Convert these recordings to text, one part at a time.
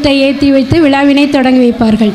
தீபத்தை ஏற்றி வைத்து விழாவினை தொடங்கி வைப்பார்கள்.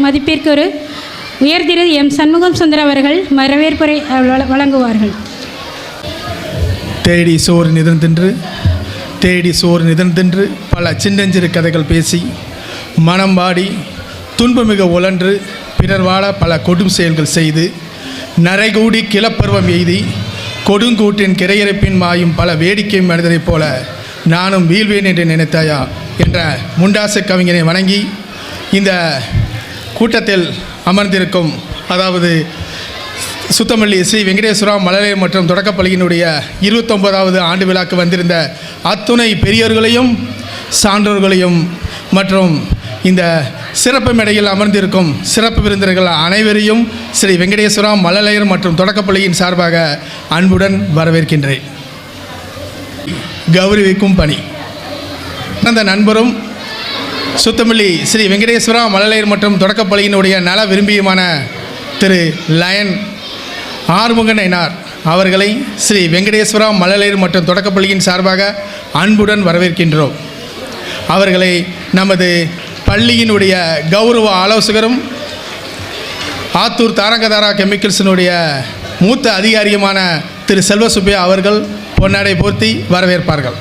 மதிப்பிற்குரிய உயர்திரு எம் சண்முகம் சுந்தர் அவர்கள் வரவேற்புரை வழங்குவார்கள். தேடி சோறு நிதந்தின்று பல சின்னஞ்சிறு கதைகள் பேசி மனம் வாடி துன்பமிக உழன்று பிறர் வாழ பல கொடும் செயல்கள் செய்து நரைகூடி கிளப்பருவம் எய்தி கொடுங்கூட்டின் கிரையரைப்பின் மாயும் பல வேடிக்கை மனிதரைப் போல நானும் வீழ்வேன் என்று நினைத்தாயா என்ற முண்டாசு கவிஞனை வணங்கி இந்த கூட்டத்தில் அமர்ந்திருக்கும், அதாவது சுத்தமல்லி ஸ்ரீ வெங்கடேஸ்வரா மழலையர் மற்றும் தொடக்கப்பள்ளியினுடைய 29வது ஆண்டு விழாக்கு வந்திருந்த அத்துணை பெரியோர்களையும் சான்றோர்களையும் மற்றும் இந்த சிறப்பு மேடையில் அமர்ந்திருக்கும் சிறப்பு விருந்தினர்கள் அனைவரையும் ஸ்ரீ வெங்கடேஸ்வரா மழலையர் மற்றும் தொடக்கப்பள்ளியின் சார்பாக அன்புடன் வரவேற்கின்றேன். கௌரவிக்கும் பணி அந்த நண்பரும் சுத்தமல்லி ஸ்ரீ வெங்கடேஸ்வரா மழலையர் மற்றும் தொடக்கப்பள்ளியினுடைய நல விரும்பியுமான திரு லயன் ஆறுமுகனார் அவர்களை ஸ்ரீ வெங்கடேஸ்வரா மழலையர் மற்றும் தொடக்கப்பள்ளியின் சார்பாக அன்புடன் வரவேற்கின்றோம். அவர்களை நமது பள்ளியினுடைய கௌரவ ஆலோசகரும் ஆத்தூர் தாரங்கதாரா கெமிக்கல்ஸினுடைய மூத்த அதிகாரியுமான திரு செல்வசுப்பையா அவர்கள் பொன்னாடை போர்த்தி வரவேற்பார்கள்.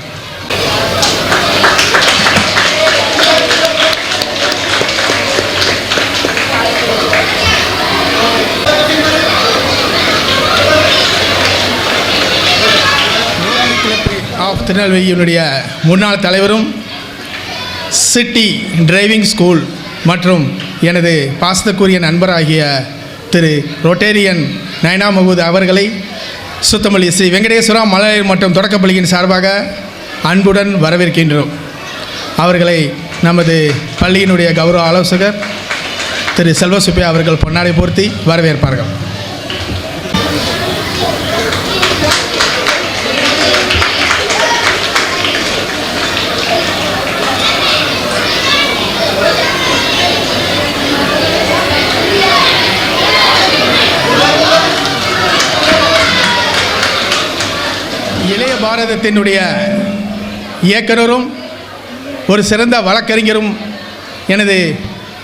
திருநெல்வேலியினுடைய முன்னாள் தலைவரும் சிட்டி டிரைவிங் ஸ்கூல் மற்றும் எனது பாசத்துக்குரிய நண்பராகிய திரு ரொட்டேரியன் நயனா மஹூத் அவர்களை சுத்தமல்லி ஸ்ரீ வெங்கடேஸ்வரா மழலையர் மற்றும் தொடக்கப்பள்ளியின் சார்பாக அன்புடன் வரவேற்கின்றோம். அவர்களை நமது பள்ளியினுடைய கௌரவ ஆலோசகர் திரு செல்வசுப்பையா அவர்கள் பொன்னாடை போர்த்தி வரவேற்பார்கள். இளைய பாரதத்தினுடைய இயக்குனரும் ஒரு சிறந்த வழக்கறிஞரும் எனது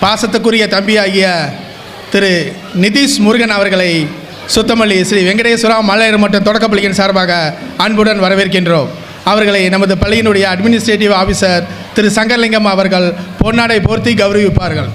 பாசத்துக்குரிய தம்பியாகிய திரு நிதிஷ் முருகன் அவர்களை சுத்தமல்லி ஸ்ரீ வெங்கடேஸ்வரா மழலையர் மற்றும் தொடக்கப்பள்ளியின் சார்பாக அன்புடன் வரவேற்கின்றோம். அவர்களை நமது பள்ளியினுடைய அட்மினிஸ்ட்ரேட்டிவ் ஆஃபீஸர் திரு சங்கர்லிங்கம் அவர்கள் பொன்னாடை போர்த்தி கௌரவிப்பார்கள்.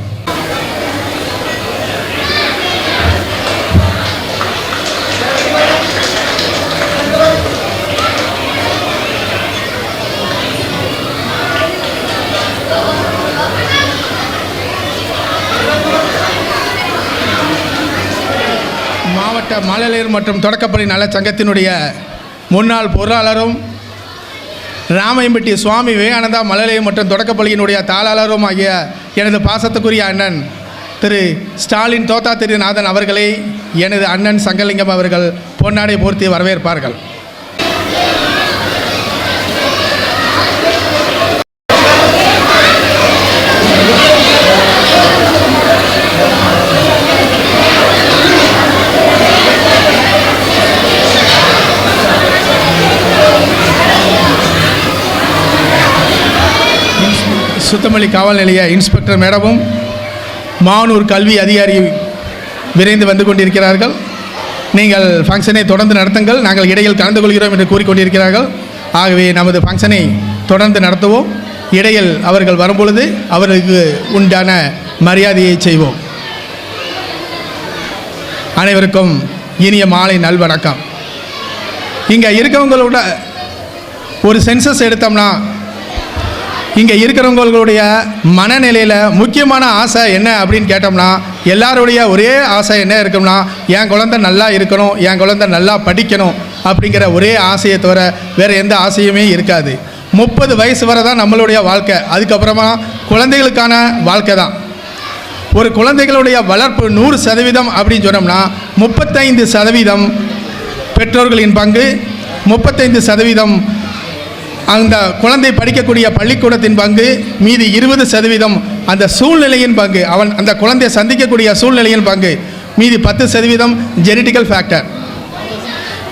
மாவட்ட மழலையர் மற்றும் தொடக்கப்பள்ளி நல சங்கத்தினுடைய முன்னாள் பொருளாளரும் ராமையம்பட்டி சுவாமி விவேகானந்தா மழலையர் மற்றும் தொடக்கப்பள்ளியினுடைய தாளாளரும் ஆகிய எனது பாசத்துக்குரிய அண்ணன் திரு ஸ்டாலின் தோத்தா திருநாதன் அவர்களை எனது அண்ணன் சங்கலிங்கம் அவர்கள் பொன்னாடை போர்த்தி வரவேற்பார்கள். சுத்தமல்லி காவல் நிலைய இன்ஸ்பெக்டர் மேடமும் மானூர் கல்வி அதிகாரி விரைந்து வந்து கொண்டிருக்கிறார்கள். நீங்கள் ஃபங்க்ஷனை தொடர்ந்து நடத்துங்கள், நாங்கள் இடையில் கலந்து கொள்கிறோம் என்று கூறிக்கொண்டிருக்கிறார்கள். ஆகவே நமது ஃபங்க்ஷனை தொடர்ந்து நடத்துவோம். இடையில் அவர்கள் வரும்பொழுது அவர்களுக்கு உண்டான மரியாதையை செய்வோம். அனைவருக்கும் இனிய மாலை நல்வணக்கம். இங்கே இருக்கிறவங்களோட ஒரு சென்சஸ் எடுத்தோம்னா இங்கே இருக்கிறவங்களுடைய மனநிலையில் முக்கியமான ஆசை என்ன அப்படின்னு கேட்டோம்னா எல்லாருடைய ஒரே ஆசை என்ன இருக்கும்னா என் குழந்தை நல்லா இருக்கணும், என் குழந்தை நல்லா படிக்கணும் அப்படிங்கிற ஒரே ஆசையை தவிர வேறு எந்த ஆசையுமே இருக்காது. 30 வயசு வரை தான் நம்மளுடைய வாழ்க்கை. அதுக்கப்புறமா குழந்தைகளுக்கான வாழ்க்கை தான். ஒரு குழந்தைகளுடைய வளர்ப்பு 100% அப்படின்னு சொன்னோம்னா 35% பெற்றோர்களின் பங்கு, 35% அந்த குழந்தை படிக்கக்கூடிய பள்ளிக்கூடத்தின் பங்கு, மீதி 20% அந்த சூழ்நிலையின் பங்கு, அந்த குழந்தையை சந்திக்கக்கூடிய சூழ்நிலையின் பங்கு, மீதி 10% ஜெனட்டிக்கல் ஃபேக்டர்.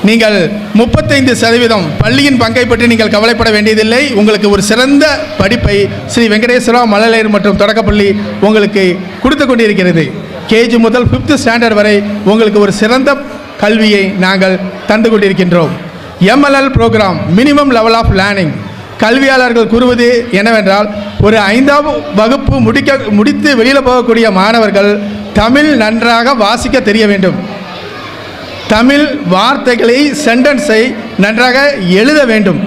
நீங்கள் 35% பள்ளியின் பங்கை பற்றி நீங்கள் கவலைப்பட வேண்டியதில்லை. உங்களுக்கு ஒரு சிறந்த படிப்பை ஸ்ரீ வெங்கடேஸ்வரா மழலையர் மற்றும் தொடக்கப்பள்ளி உங்களுக்கு கொடுத்து கொண்டிருக்கிறது. கேஜி முதல் 5th ஸ்டாண்டர்ட் வரை உங்களுக்கு ஒரு சிறந்த கல்வியை நாங்கள் தந்து கொண்டிருக்கின்றோம். MLL program, minimum level of learning. கல்வியாளர்கள் கூறுவது என்னவென்றால் ஒரு 5ஆம் வகுப்பு முடித்து வெளியில் போகக்கூடிய மாணவர்கள் தமிழ் நன்றாக வாசிக்க தெரிய வேண்டும், தமிழ் வார்த்தைகளை சென்டென்ஸை நன்றாக எழுத வேண்டும்.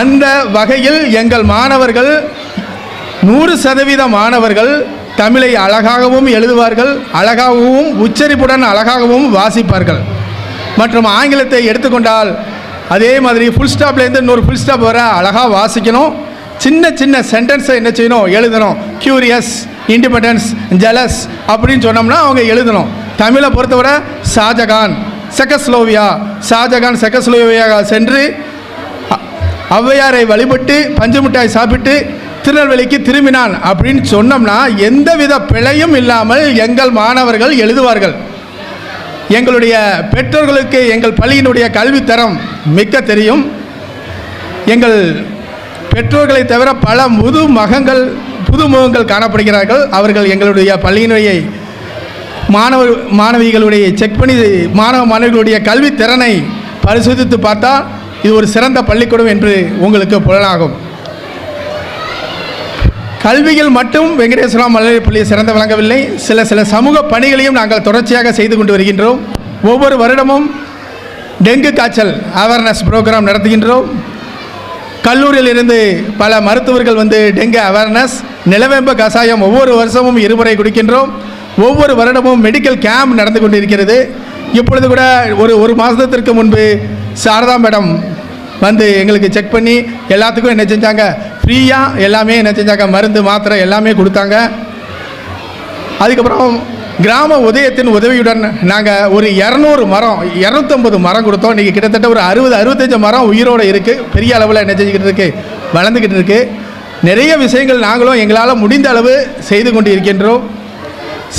அந்த வகையில் எங்கள் மாணவர்கள் 100% மாணவர்கள் தமிழை அழகாகவும் எழுதுவார்கள், அழகாகவும் உச்சரிப்புடன் அழகாகவும் வாசிப்பார்கள். மற்றும் ஆங்கிலத்தை எடுத்துக்கொண்டால் அதே மாதிரி ஃபுல் ஸ்டாப்லேருந்து இன்னொரு ஃபுல் ஸ்டாப் வர அழகாக வாசிக்கணும். சின்ன சின்ன சென்டென்ஸை என்ன செய்யணும், எழுதணும். கியூரியஸ், இண்டிபெண்டன்ஸ், ஜெலஸ் அப்படின்னு சொன்னோம்னா அவங்க எழுதணும். தமிழை பொறுத்தவரை ஷாஜகான் செக்கஸ்லோவியா சென்று ஔவையாரை வழிபட்டு பஞ்சு மிட்டாய் சாப்பிட்டு திருநெல்வேலிக்கு திரும்பினான் அப்படின்னு சொன்னோம்னா எந்தவித பிழையும் இல்லாமல் எங்கள் மாணவர்கள் எழுதுவார்கள். எங்களுடைய பெற்றோர்களுக்கு எங்கள் பள்ளியினுடைய கல்வித்தரம் மிக்க தெரியும். எங்கள் பெற்றோர்களை தவிர பல புதுமுகங்கள் காணப்படுகிறார்கள். அவர்கள் எங்களுடைய பள்ளியினுடைய மாணவிகளுடைய செக் பண்ணி மாணவர்களுடைய கல்வித்திறனை பரிசோதித்து பார்த்தால் இது ஒரு சிறந்த பள்ளிக்கூடம் என்று உங்களுக்கு புலனாகும். கல்வியில் மட்டும் வெங்கடேஸ்வரா மழலையர் பள்ளி சிறந்து விளங்கவில்லை, சில சமூக பணிகளையும் நாங்கள் தொடர்ச்சியாக செய்து கொண்டு வருகின்றோம். ஒவ்வொரு வருடமும் டெங்கு காய்ச்சல் அவேர்னஸ் ப்ரோக்ராம் நடத்துகின்றோம். கல்லூரியிலிருந்து பல மருத்துவர்கள் வந்து டெங்கு அவேர்னஸ், நிலவேம்பு கஷாயம் ஒவ்வொரு வருஷமும் 2 முறை குடிக்கின்றோம். ஒவ்வொரு வருடமும் மெடிக்கல் கேம்ப் நடந்து கொண்டிருக்கிறது. இப்பொழுது கூட ஒரு மாதத்திற்கு முன்பு சாரதா மேடம் வந்து எங்களுக்கு செக் பண்ணி எல்லாத்துக்கும் என்ன செஞ்சாங்க, ஃப்ரீயாக எல்லாமே என்ன செஞ்சாங்க, மருந்து மாத்திரை எல்லாமே கொடுத்தாங்க. அதுக்கப்புறம் கிராம உதயத்தின் உதவியுடன் நாங்கள் ஒரு 250 மரம் கொடுத்தோம். இன்றைக்கி கிட்டத்தட்ட ஒரு 60-65 மரம் உயிரோடு இருக்குது. பெரிய அளவில் என்ன செஞ்சுக்கிட்டு இருக்குது, வளர்ந்துக்கிட்டு இருக்குது. நிறைய விஷயங்கள் நாங்களும் எங்களால் முடிந்த அளவு செய்து கொண்டு இருக்கின்றோம்.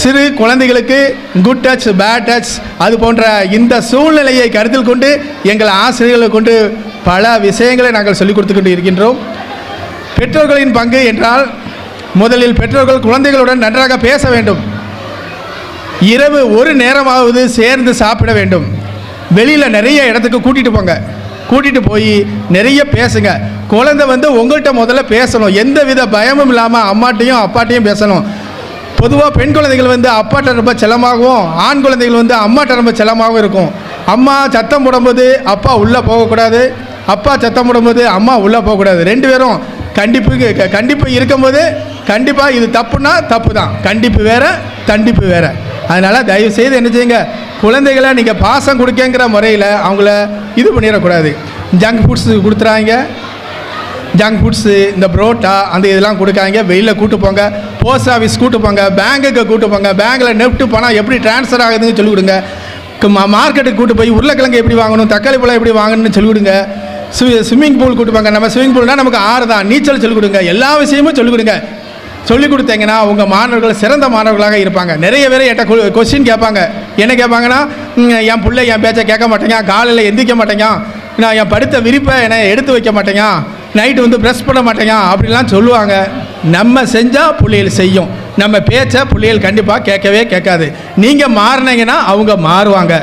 சிறு குழந்தைகளுக்கு குட் டச், பேட் டச் அது போன்ற இந்த சூழ்நிலையை கருத்தில் கொண்டு எங்கள் ஆசிரியர்களை கொண்டு பல விஷயங்களை நாங்கள் சொல்லிக் கொடுத்து கொண்டு இருக்கின்றோம். பெற்றோர்களின் பங்கு என்றால் முதலில் பெற்றோர்கள் குழந்தைகளுடன் நன்றாக பேச வேண்டும். இரவு ஒரு நேரமாவது சேர்ந்து சாப்பிட வேண்டும். வெளியில் நிறைய இடத்துக்கு கூட்டிகிட்டு போய் நிறைய பேசுங்க. குழந்தை வந்து உங்கள்கிட்ட முதல்ல பேசணும், எந்த வித பயமும் இல்லாமல் அம்மாட்டையும் அப்பாட்டையும் பேசணும். பொதுவாக பெண் குழந்தைகள் வந்து அப்பாட்ட ரொம்ப செல்லமாகவும், ஆண் குழந்தைகள் வந்து அம்மாட்ட ரொம்ப செல்லமாகவும் இருக்கும். அம்மா சத்தம் போடும்போது அப்பா உள்ளே போகக்கூடாது, அப்பா சத்தம் போடும்போது அம்மா உள்ளே போகக்கூடாது. 2 பேரும் கண்டிப்பு இருக்கும்போது கண்டிப்பாக இது தப்புனா தப்பு தான், கண்டிப்பு வேறு தண்டிப்பு வேறு. அதனால் தயவுசெய்து என்ன செய்யுங்க, குழந்தைகளை நீங்கள் பாசம் கொடுக்கங்கிற முறையில் அவங்கள இது பண்ணிடக்கூடாது. ஜங்க் ஃபுட்ஸ் கொடுத்துறாங்க, ஜங்க் ஃபுட்ஸு இந்த புரோட்டா அந்த இதெல்லாம் கொடுக்காங்க. வெளியில் கூட்டு போங்க, போஸ்ட் ஆஃபீஸ் கூட்டு போங்க, பேங்குக்கு கூட்டு போங்க, பேங்கில் நெஃப்ட் பணம் எப்படி ட்ரான்ஸ்ஃபர் ஆகுதுன்னு சொல்லிக் கொடுங்க. மார்க்கெட்டுக்கு கூட்டு போய் உருளைக்கிழங்கு எப்படி வாங்கணும், தக்காளி பழம் எப்படி வாங்கணும்னு சொல்லிக் கொடுங்க. ஸ்விம்மிங் பூல் கூட்டு போங்க. நம்ம ஸ்விம்மிங் பூல்னால் நமக்கு ஆறு தான், நீச்சல் சொல்லிக் கொடுங்க. எல்லா விஷயமும் சொல்லிக் கொடுங்க. சொல்லிக் கொடுத்தீங்கன்னா உங்கள் மாணவர்கள் சிறந்த மாணவர்களாக இருப்பாங்க. நிறைய பேர் என்கிட்ட கொஸ்டின் கேட்பாங்க. என்ன கேட்பாங்கன்னா, என் பிள்ளை என் பேச்சை கேட்க மாட்டேங்க, காலையில் எந்திரிக்க மாட்டேங்க, நான் என் படுத்த விரிப்பை என்னை எடுத்து வைக்க மாட்டேங்க, நைட்டு வந்து ப்ரெஷ் பண்ண மாட்டேங்க அப்படிலாம் சொல்லுவாங்க. நம்ம செஞ்சால் பிள்ளைகள் செய்யும், நம்ம பேச்சை பிள்ளைகள் கண்டிப்பாக கேட்கவே கேட்காது. நீங்கள் மாறினீங்கன்னா அவங்க மாறுவாங்க.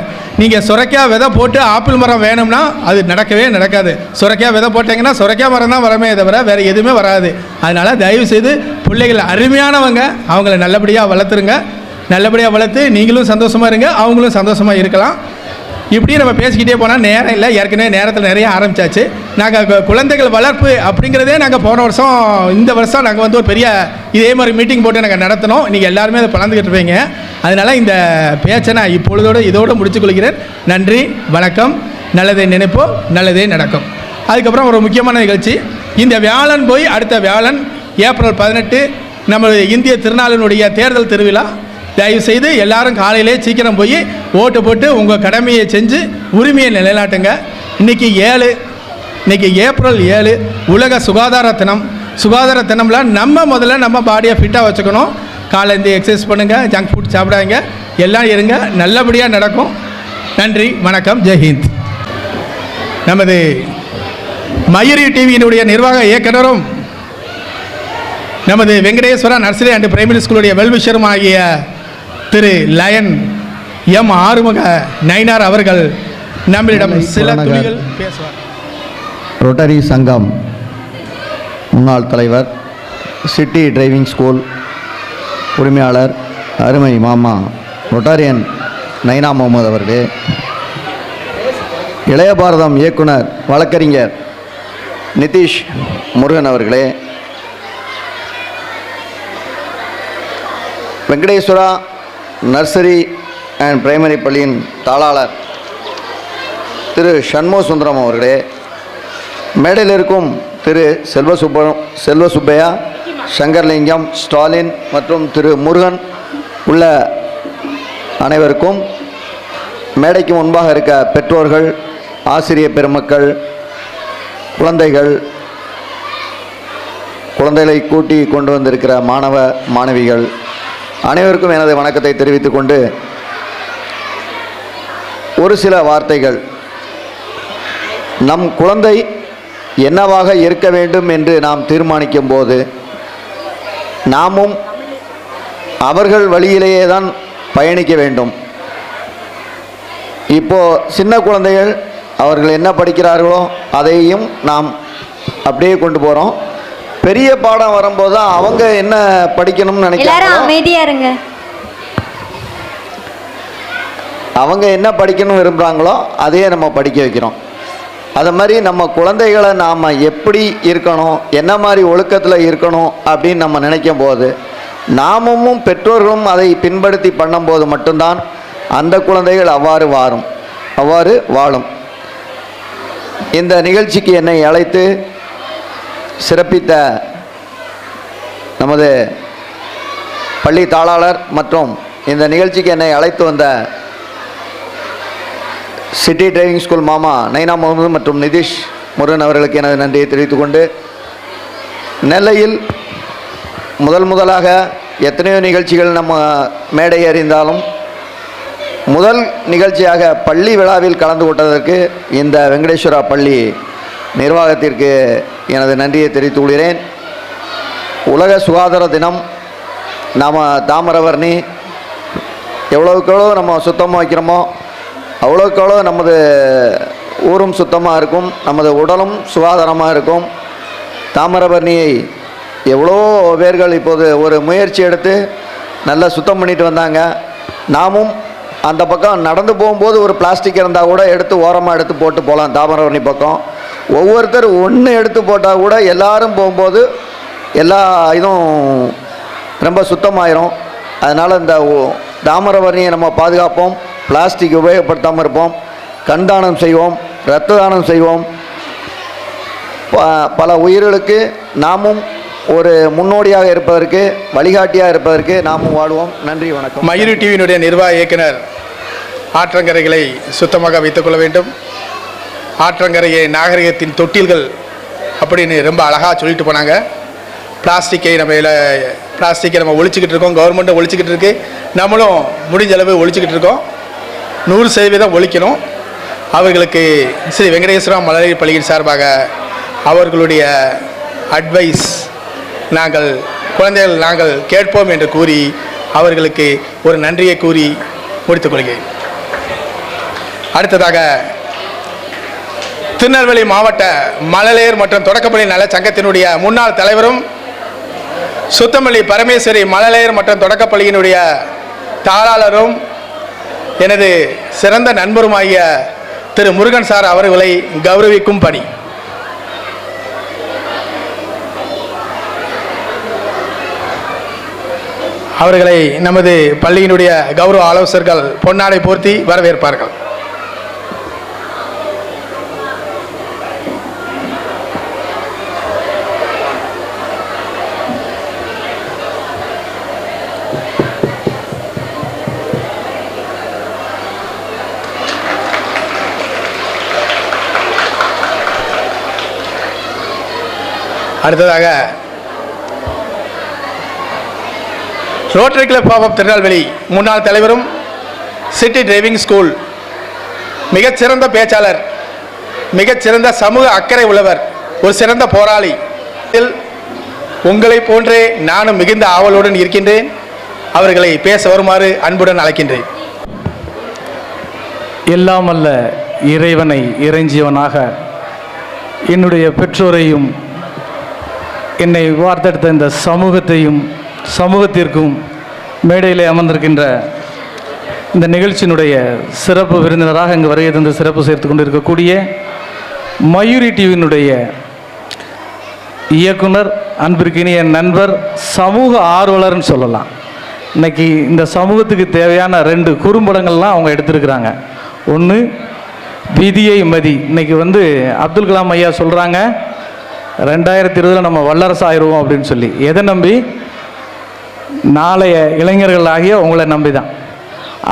நீங்கள் சுரைக்காய் விதை போட்டு ஆப்பிள் மரம் வேணும்னா அது நடக்கவே நடக்காது. சுரைக்காய் விதை போட்டிங்கன்னா சுரைக்காய் மரம் தான் வரமே தவிர வேறு எதுவுமே வராது. அதனால் தயவுசெய்து பிள்ளைகள் அருமையானவங்க, அவங்கள நல்லபடியாக வளர்த்துருங்க. நல்லபடியாக வளர்த்து நீங்களும் சந்தோஷமாக இருங்க, அவங்களும் சந்தோஷமாக இருக்கலாம். இப்படி நம்ம பேசிக்கிட்டே போனால் நேரம் இல்லை, ஏற்கனவே நேரத்தில் நிறைய ஆரம்பித்தாச்சு. நாங்கள் குழந்தைகள் வளர்ப்பு அப்படிங்கிறதே நாங்கள் போன வருஷம் இந்த வருஷம் நாங்கள் வந்து ஒரு பெரிய இதே மாதிரி மீட்டிங் போட்டு நாங்கள் நடத்தினோம். நீங்கள் எல்லாருமே அதை பலந்துக்கிட்டு இருப்பீங்க. அதனால் இந்த பேச்சை நான் இதோடு முடிச்சுக்கொள்கிறேன். நன்றி, வணக்கம். நல்லதை நினைப்போம், நல்லதே நடக்கும். அதுக்கப்புறம் ஒரு முக்கியமான நிகழ்ச்சி, இந்த வியாழன் போய் அடுத்த வியாழன் ஏப்ரல் 18 நம்ம இந்திய திருநாளினுடைய தேர்தல் திருவிழா. தயவுசெய்து எல்லாரும் காலையிலே சீக்கிரம் போய் ஓட்டு போட்டு உங்கள் கடமையை செஞ்சு உரிமையை நிலைநாட்டுங்க. இன்றைக்கி ஏப்ரல் 7 உலக சுகாதார தினம். சுகாதார தினம்ல நம்ம முதல்ல நம்ம பாடியை ஃபிட்டாக வச்சுக்கணும். காலையிலேருந்து எக்ஸசைஸ் பண்ணுங்கள், ஜங்க் ஃபுட் சாப்பிடாதீங்க, எல்லாம் இருங்க, நல்லபடியாக நடக்கும். நன்றி, வணக்கம், ஜெய்ஹிந்த். நமது மயூரி டிவியினுடைய நிர்வாக இயக்குனரும் நமது வெங்கடேஸ்வரா நர்சரி அண்ட் பிரைமரி ஸ்கூலுடைய வெல்விஷரும் ஆகிய திரு லயன் எம் ஆறுமுக நயினார் அவர்கள் நம்மளிடம் சில துளிகள் பேசுவார். ரோட்டரி சங்கம் முன்னாள் தலைவர், சிட்டி டிரைவிங் ஸ்கூல் உரிமையாளர், அருமை மாமா ரொட்டாரியன் நைனா முகமது அவர்களே, இளைய பாரதம் இயக்குனர் வழக்கறிஞர் நிதிஷ் முருகன் அவர்களே, வெங்கடேஸ்வரா நர்சரி அண்ட் பிரைமரி பள்ளியின் தாளாளர் திரு சண்முக சுந்தரம் அவர்களே, மேடையில் இருக்கும் திரு செல்வசுப்பையா, சங்கர்லிங்கம், ஸ்டாலின் மற்றும் திரு முருகன் உள்ள அனைவருக்கும், மேடைக்கு முன்பாக இருக்க பெற்றோர்கள், ஆசிரிய பெருமக்கள், குழந்தைகளை கூட்டி கொண்டு வந்திருக்கிற மாணவ மாணவிகள் அனைவருக்கும் எனது வணக்கத்தை தெரிவித்துக் கொண்டு, ஒரு சில வார்த்தைகள். நம் குழந்தை என்னவாக இருக்க வேண்டும் என்று நாம் தீர்மானிக்கும் போது நாமும் அவர்கள் வழியிலேயே தான் பயணிக்க வேண்டும். இப்போது சின்ன குழந்தைகள் அவர்கள் என்ன படிக்கிறார்களோ அதையும் நாம் அப்படியே கொண்டு போகிறோம். பெரிய பாடம் வரும்போது தான் அவங்க என்ன படிக்கணும்னு நினைக்கிறாங்க, அமைதியா இருங்க, அவங்க என்ன படிக்கணும் விரும்புகிறாங்களோ அதையே நம்ம படிக்க வைக்கிறோம். அது மாதிரி நம்ம குழந்தைகளை நாம் எப்படி இருக்கணும், என்ன மாதிரி ஒழுக்கத்தில் இருக்கணும் அப்படின்னு நம்ம நினைக்கும் போது நாமும் பெற்றோர்களும் அதை பின்படுத்தி பண்ணும்போது மட்டும்தான் அந்த குழந்தைகள் அவ்வாறு வாழும். இந்த நிகழ்ச்சிக்கு என்னை அழைத்து சிறப்பித்த நமது பள்ளி தாளாளர் மற்றும் இந்த நிகழ்ச்சிக்கு என்னை அழைத்து வந்த சிட்டி டிரைவிங் ஸ்கூல் மாமா நைனா முகமது மற்றும் நிதிஷ் முருகன் அவர்களுக்கு எனது நன்றியை தெரிவித்துக்கொண்டு, நெல்லையில் முதலாக எத்தனையோ நிகழ்ச்சிகள் நம்ம மேடை அறிந்தாலும் முதல் நிகழ்ச்சியாக பள்ளி விழாவில் கலந்து கொண்டதற்கு இந்த வெங்கடேஸ்வரா பள்ளி நிர்வாகத்திற்கு எனது நன்றியை தெரிவித்துக் கொள்கிறேன். உலக சுகாதார தினம், நாம் தாமிரபரணி எவ்வளோக்கெவ்வளோ நம்ம சுத்தமாக வைக்கிறோமோ அவ்வளோக்கெவ்வளோ நமது ஊரும் சுத்தமாக இருக்கும், நமது உடலும் சுகாதாரமாக இருக்கும். தாமிரபரணியை எவ்வளோ பேர்கள் இப்போது ஒரு முயற்சி எடுத்து நல்லா சுத்தம் பண்ணிட்டு வந்தாங்க. நாமும் அந்த பக்கம் நடந்து போகும்போது ஒரு பிளாஸ்டிக் இருந்தால் கூட எடுத்து ஓரமாக எடுத்து போட்டு போகலாம். தாமிரபரணி பக்கம் ஒவ்வொருத்தர் ஒன்று எடுத்து போட்டால் கூட எல்லாரும் போகும்போது எல்லா இதுவும் ரொம்ப சுத்தமாயிரும். அதனால் இந்த தாமிரபரணியை நம்ம பாதுகாப்போம், பிளாஸ்டிக் உபயோகப்படுத்தாமல் இருப்போம், கண் தானம் செய்வோம், இரத்த தானம் செய்வோம். பல உயிர்களுக்கு நாமும் ஒரு முன்னோடியாக இருப்பதற்கு, வழிகாட்டியாக இருப்பதற்கு நாமும் வாழ்வோம். நன்றி, வணக்கம். மயூரி டிவியினுடைய நிர்வாக இயக்குனர் ஆற்றங்கரைகளை சுத்தமாக வைத்துக்கொள்ள வேண்டும். ஆற்றங்கரையை நாகரிகத்தின் தொட்டில்கள் அப்படின்னு ரொம்ப அழகாக சொல்லிட்டு போனாங்க. பிளாஸ்டிக்கை நம்ம ஒழிச்சிக்கிட்டு இருக்கோம், கவர்மெண்ட்டும் ஒழிச்சிக்கிட்டு இருக்கு, நம்மளும் முடிஞ்ச அளவு ஒழிச்சிக்கிட்டு இருக்கோம். 100% ஒழிக்கணும். அவர்களுக்கு ஸ்ரீ வெங்கடேஸ்வரா மழலை பள்ளியின் சார்பாக அவர்களுடைய அட்வைஸ் குழந்தைகள் நாங்கள் கேட்போம் என்று கூறி அவர்களுக்கு ஒரு நன்றியை கூறி முடித்துக் கொள்கிறேன். அடுத்ததாக திருநெல்வேலி மாவட்ட மழலையர் மற்றும் தொடக்கப்பள்ளி நல சங்கத்தினுடைய முன்னாள் தலைவரும் சுத்தமல்லி பரமேஸ்வரி மழலையர் மற்றும் தொடக்கப்பள்ளியினுடைய தாளாளரும் எனது சிறந்த நண்பருமாகிய திரு முருகன் சார் அவர்களை கௌரவிக்கும் பணி. அவர்களை நமது பள்ளியினுடைய கௌரவ ஆலோசகர்கள் பொன்னாடை போர்த்தி வரவேற்பார்கள். அடுத்ததாக ரோட்டரி கிளப் ஆஃப் திருநெல்வேலி முன்னாள் தலைவரும் சிட்டி டிரைவிங் ஸ்கூல் மிகச்சிறந்த பேச்சாளர், மிகச்சிறந்த சமூக அக்கறை உள்ளவர், ஒரு சிறந்த போராளி. உங்களை போன்றே நானும் மிகுந்த ஆவலுடன் இருக்கின்றேன். அவர்களை பேச வருமாறு அன்புடன் அழைக்கின்றேன். எல்லாம் அல்ல இறைவனை இறைஞ்சியவனாக என்னுடைய பெற்றோரையும் என்னை வார்த்தெடுத்த இந்த சமூகத்திற்கும் மேடையில் அமர்ந்திருக்கின்ற இந்த நிகழ்ச்சியினுடைய சிறப்பு விருந்தினராக இங்கு வருகை தந்து சிறப்பு சேர்த்து கொண்டிருக்கக்கூடிய மயூரி டிவியினுடைய இயக்குனர், அன்பிற்கினிய நண்பர், சமூக ஆர்வலர்னு சொல்லலாம். இன்றைக்கி இந்த சமூகத்துக்கு தேவையான 2 குறும்படங்கள்லாம் அவங்க எடுத்திருக்கிறாங்க. ஒன்று விதியை மதி. இன்றைக்கி அப்துல் கலாம் ஐயா சொல்கிறாங்க 2020 நம்ம வல்லரசு ஆயிடுவோம் அப்படின்னு சொல்லி. எதை நம்பி? நாளைய இளைஞர்களாகிய உங்களை நம்பி தான்.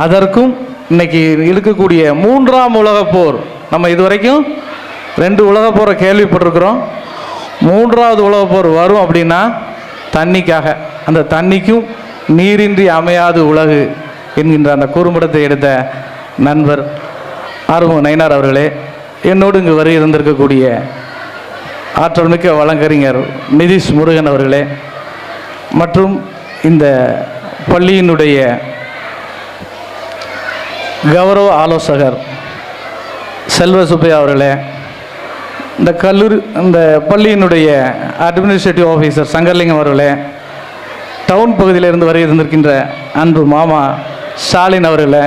அதற்கும் இன்னைக்கு இருக்கக்கூடிய 3ஆம் உலகப் போர், நம்ம இதுவரைக்கும் 2 உலகப் போரை கேள்விப்பட்டிருக்கிறோம். 3வது உலகப் போர் வரும் அப்படின்னா தண்ணிக்காக. அந்த தண்ணிக்கும் நீரின்றி அமையாது உலகு என்கின்ற அந்த குறும்படத்தை எடுத்த நண்பர் ஆர்வம் நயினார் அவர்களே, என்னோடு இங்கு வருகை இருந்திருக்கக்கூடிய ஆற்றல் மிக்க வழக்கறிஞர் நிதிஷ் முருகன் அவர்களே, மற்றும் இந்த பள்ளியினுடைய கௌரவ ஆலோசகர் செல்வ சுப்பையா அவர்களே, இந்த பள்ளியினுடைய அட்மினிஸ்ட்ரேட்டிவ் ஆஃபீஸர் சங்கர்லிங்கம் அவர்களே, டவுன் பகுதியிலிருந்து வருகை இருந்திருக்கின்ற அன்பு மாமா ஸ்டாலின் அவர்களே,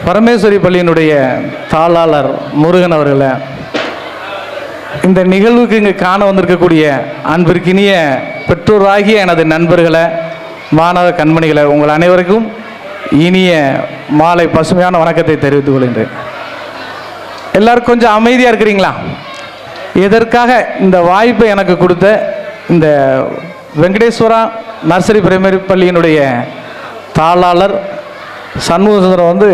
பரமேஸ்வரி பள்ளியினுடைய தாளாளர் முருகன் அவர்களே, இந்த நிகழ்வுக்கு இங்கே காண வந்திருக்கக்கூடிய அன்பிற்கினிய பெற்றோராகிய எனது நண்பர்களை, மாணவ கண்மணிகளை, உங்கள் அனைவருக்கும் இனிய மாலை பசுமையான வணக்கத்தை தெரிவித்துக் கொள்கின்றேன். எல்லாரும் கொஞ்சம் அமைதியாக இருக்கிறீங்களா? எதற்காக இந்த வாய்ப்பை எனக்கு கொடுத்த இந்த வெங்கடேஸ்வரா நர்சரி பிரைமரி பள்ளியினுடைய தாளாளர் சண்முகசுந்தரம்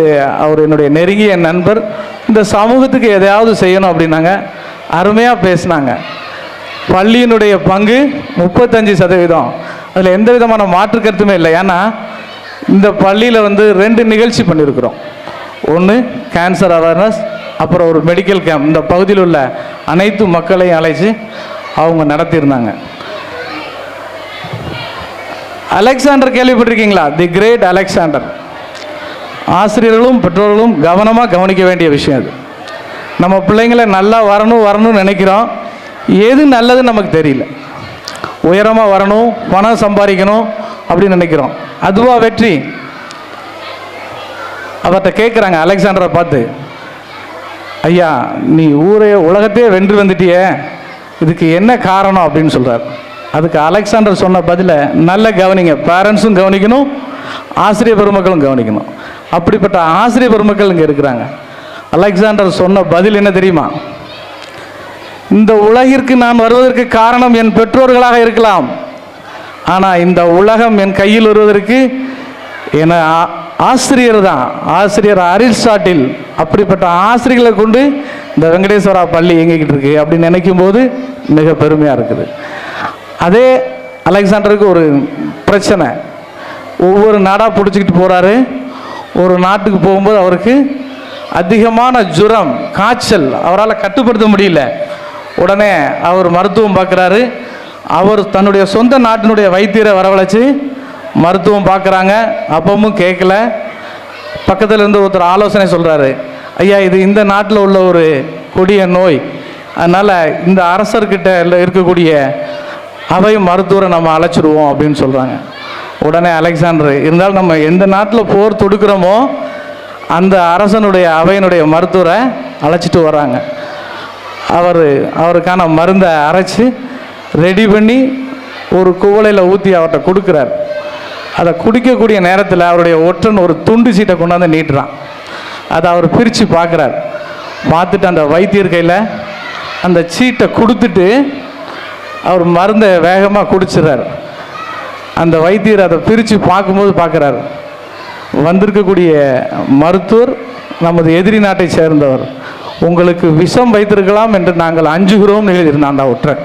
அவர் என்னுடைய நெருங்கிய நண்பர். இந்த சமூகத்துக்கு எதையாவது செய்யணும் அப்படின்னாங்க. அருமையாக பேசினாங்க. பள்ளியினுடைய பங்கு 35%. அதில் எந்த விதமான மாற்று கருத்துமே இல்லை. ஏன்னா இந்த பள்ளியில் 2 நிகழ்ச்சி பண்ணியிருக்கிறோம். ஒன்று கேன்சர் அவேர்னஸ், அப்புறம் ஒரு மெடிக்கல் கேம்ப். இந்த பகுதியில் உள்ள அனைத்து மக்களையும் அழைச்சி அவங்க நடத்தியிருந்தாங்க. அலெக்சாண்டர் கேள்விப்பட்டிருக்கீங்களா? தி கிரேட் அலெக்சாண்டர். ஆசிரியர்களும் பெற்றோர்களும் கவனமாக கவனிக்க வேண்டிய விஷயம் அது. நம்ம பிள்ளைங்களை நல்லா வரணும்னு நினைக்கிறோம். எது நல்லது நமக்கு தெரியல. உயரமாக வரணும், பணம் சம்பாதிக்கணும் அப்படின்னு நினைக்கிறோம். அதுவா வெற்றி? அவர்கிட்ட கேட்குறாங்க அலெக்சாண்டரை பார்த்து, ஐயா நீ உலகத்தையே வென்று வந்துட்டியே, இதுக்கு என்ன காரணம் அப்படின்னு சொல்கிறார். அதுக்கு அலெக்சாண்டர் சொன்ன பதிலை நல்ல கவனிங்க. பேரண்ட்ஸும் கவனிக்கணும், ஆசிரியர் பெருமக்களும் கவனிக்கணும். அப்படிப்பட்ட ஆசிரியர் பெருமக்கள் இங்கே இருக்கிறாங்க. அலெக்சாண்டர் சொன்ன பதில் என்ன தெரியுமா? இந்த உலகிற்கு நான் வருவதற்கு காரணம் என் பெற்றோர்களாக இருக்கலாம், ஆனால் இந்த உலகம் என் கையில் வருவதற்கு என ஆசிரியர் தான். ஆசிரியர் அரிஸ்டாட்டில். அப்படிப்பட்ட ஆசிரியர்களை கொண்டு இந்த வெங்கடேஸ்வரா பள்ளி இயங்கிக்கிட்டு இருக்கு அப்படின்னு நினைக்கும் போது மிக பெருமையாக இருக்குது. அதே அலெக்சாண்டருக்கு ஒரு பிரச்சனை. ஒவ்வொரு நாடாக பிடிச்சிக்கிட்டு போகிறாரு. ஒரு நாட்டுக்கு போகும்போது அவருக்கு அதிகமான ஜுரம், காய்ச்சல், அவரால் கட்டுப்படுத்த முடியல. உடனே அவர் மருத்துவம் பார்க்குறாரு. அவர் தன்னுடைய சொந்த நாட்டினுடைய வைத்தியரை வரவழைச்சு மருத்துவம் பார்க்குறாங்க. அப்பவும் கேட்கல. பக்கத்தில் இருந்து ஒருத்தர் ஆலோசனை சொல்கிறாரு, ஐயா இது இந்த நாட்டில் உள்ள ஒரு கொடிய நோய், அதனால் இந்த அரசர்கிட்ட இருக்கக்கூடிய அவை மருத்துவரை நம்ம அழைச்சிடுவோம் அப்படின்னு சொல்கிறாங்க. உடனே அலெக்சாண்டர், இருந்தாலும் நம்ம எந்த நாட்டில் போர் தொடுக்கிறோமோ அந்த அரசனுடைய அவையினுடைய மருத்துவரை அழைச்சிட்டு வராங்க. அவருக்கான மருந்தை அரைச்சி ரெடி பண்ணி ஒரு குவளையில் ஊற்றி அவர்கிட்ட கொடுக்குறார். அதை குடிக்கக்கூடிய நேரத்தில் அவருடைய ஒற்றன் ஒரு துண்டு சீட்டை கொண்டாந்து நீட்டுறான். அதை அவர் பிரித்து பார்க்குறார். பார்த்துட்டு அந்த வைத்தியர் கையில் அந்த சீட்டை கொடுத்துட்டு அவர் மருந்தை வேகமாக குடிச்சிடுறார். அந்த வைத்தியர் அதை பிரித்து பார்க்கும்போது பார்க்குறாரு, வந்திருக்கக்கூடிய மருத்துவர் நமது எதிரி நாட்டை சேர்ந்தவர், உங்களுக்கு விஷம் வைத்திருக்கலாம் என்று நாங்கள் அஞ்சுகிறோம் எழுதியிருந்தாண்டா ஒற்றன்.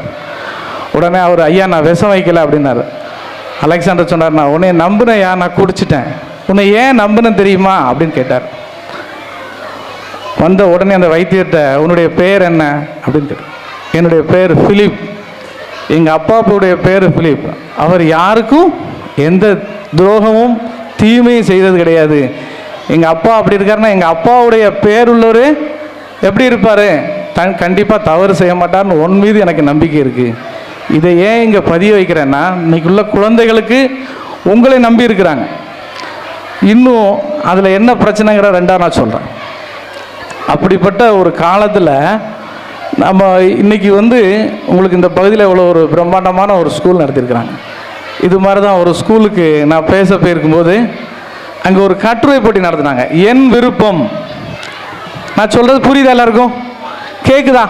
உடனே அவர், ஐயா நான் விஷம் வைக்கல அப்படின்னாரு. அலெக்சாண்டர் சொன்னார், நான் உன்னை நம்பினேயா, நான் குடிச்சிட்டேன், உன்னை ஏன் நம்பினேன் தெரியுமா அப்படின்னு கேட்டார். வந்த உடனே அந்த வைத்தியர்கிட்ட, உன்னுடைய பேர் என்ன அப்படின்னு கேட்டார். என்னுடைய பேர் பிலிப், எங்கள் அப்பாவுடைய பேர் பிலிப், அவர் யாருக்கும் எந்த துரோகமும் தீமையும் செய்தது கிடையாது. எங்கள் அப்பா அப்படி இருக்காருன்னா எங்கள் அப்பாவுடைய பேர் உள்ளவர் எப்படி இருப்பார், கண்டிப்பாக தவறு செய்ய மாட்டார்னு உன் மீது எனக்கு நம்பிக்கை இருக்குது. இதை ஏன் இங்கே பதிய வைக்கிறேன்னா, இன்னைக்குள்ள குழந்தைகளுக்கு உங்களை நம்பி இருக்கிறாங்க. இன்னும் அதில் என்ன பிரச்சனைங்கிற ரெண்டாவது நான் சொல்கிறேன். அப்படிப்பட்ட ஒரு காலத்தில் நம்ம இன்றைக்கி உங்களுக்கு இந்த பகுதியில் இவ்வளோ ஒரு பிரம்மாண்டமான ஒரு ஸ்கூல் நடத்தியிருக்கிறாங்க. இது மாதிரி தான் ஒரு ஸ்கூலுக்கு நான் பேச போயிருக்கும்போது அங்கே ஒரு கட்டுரை போட்டி நடத்தினாங்க. என் விருப்பம், நான் சொல்கிறது புரியுதா எல்லாருக்கும், கேட்குதா?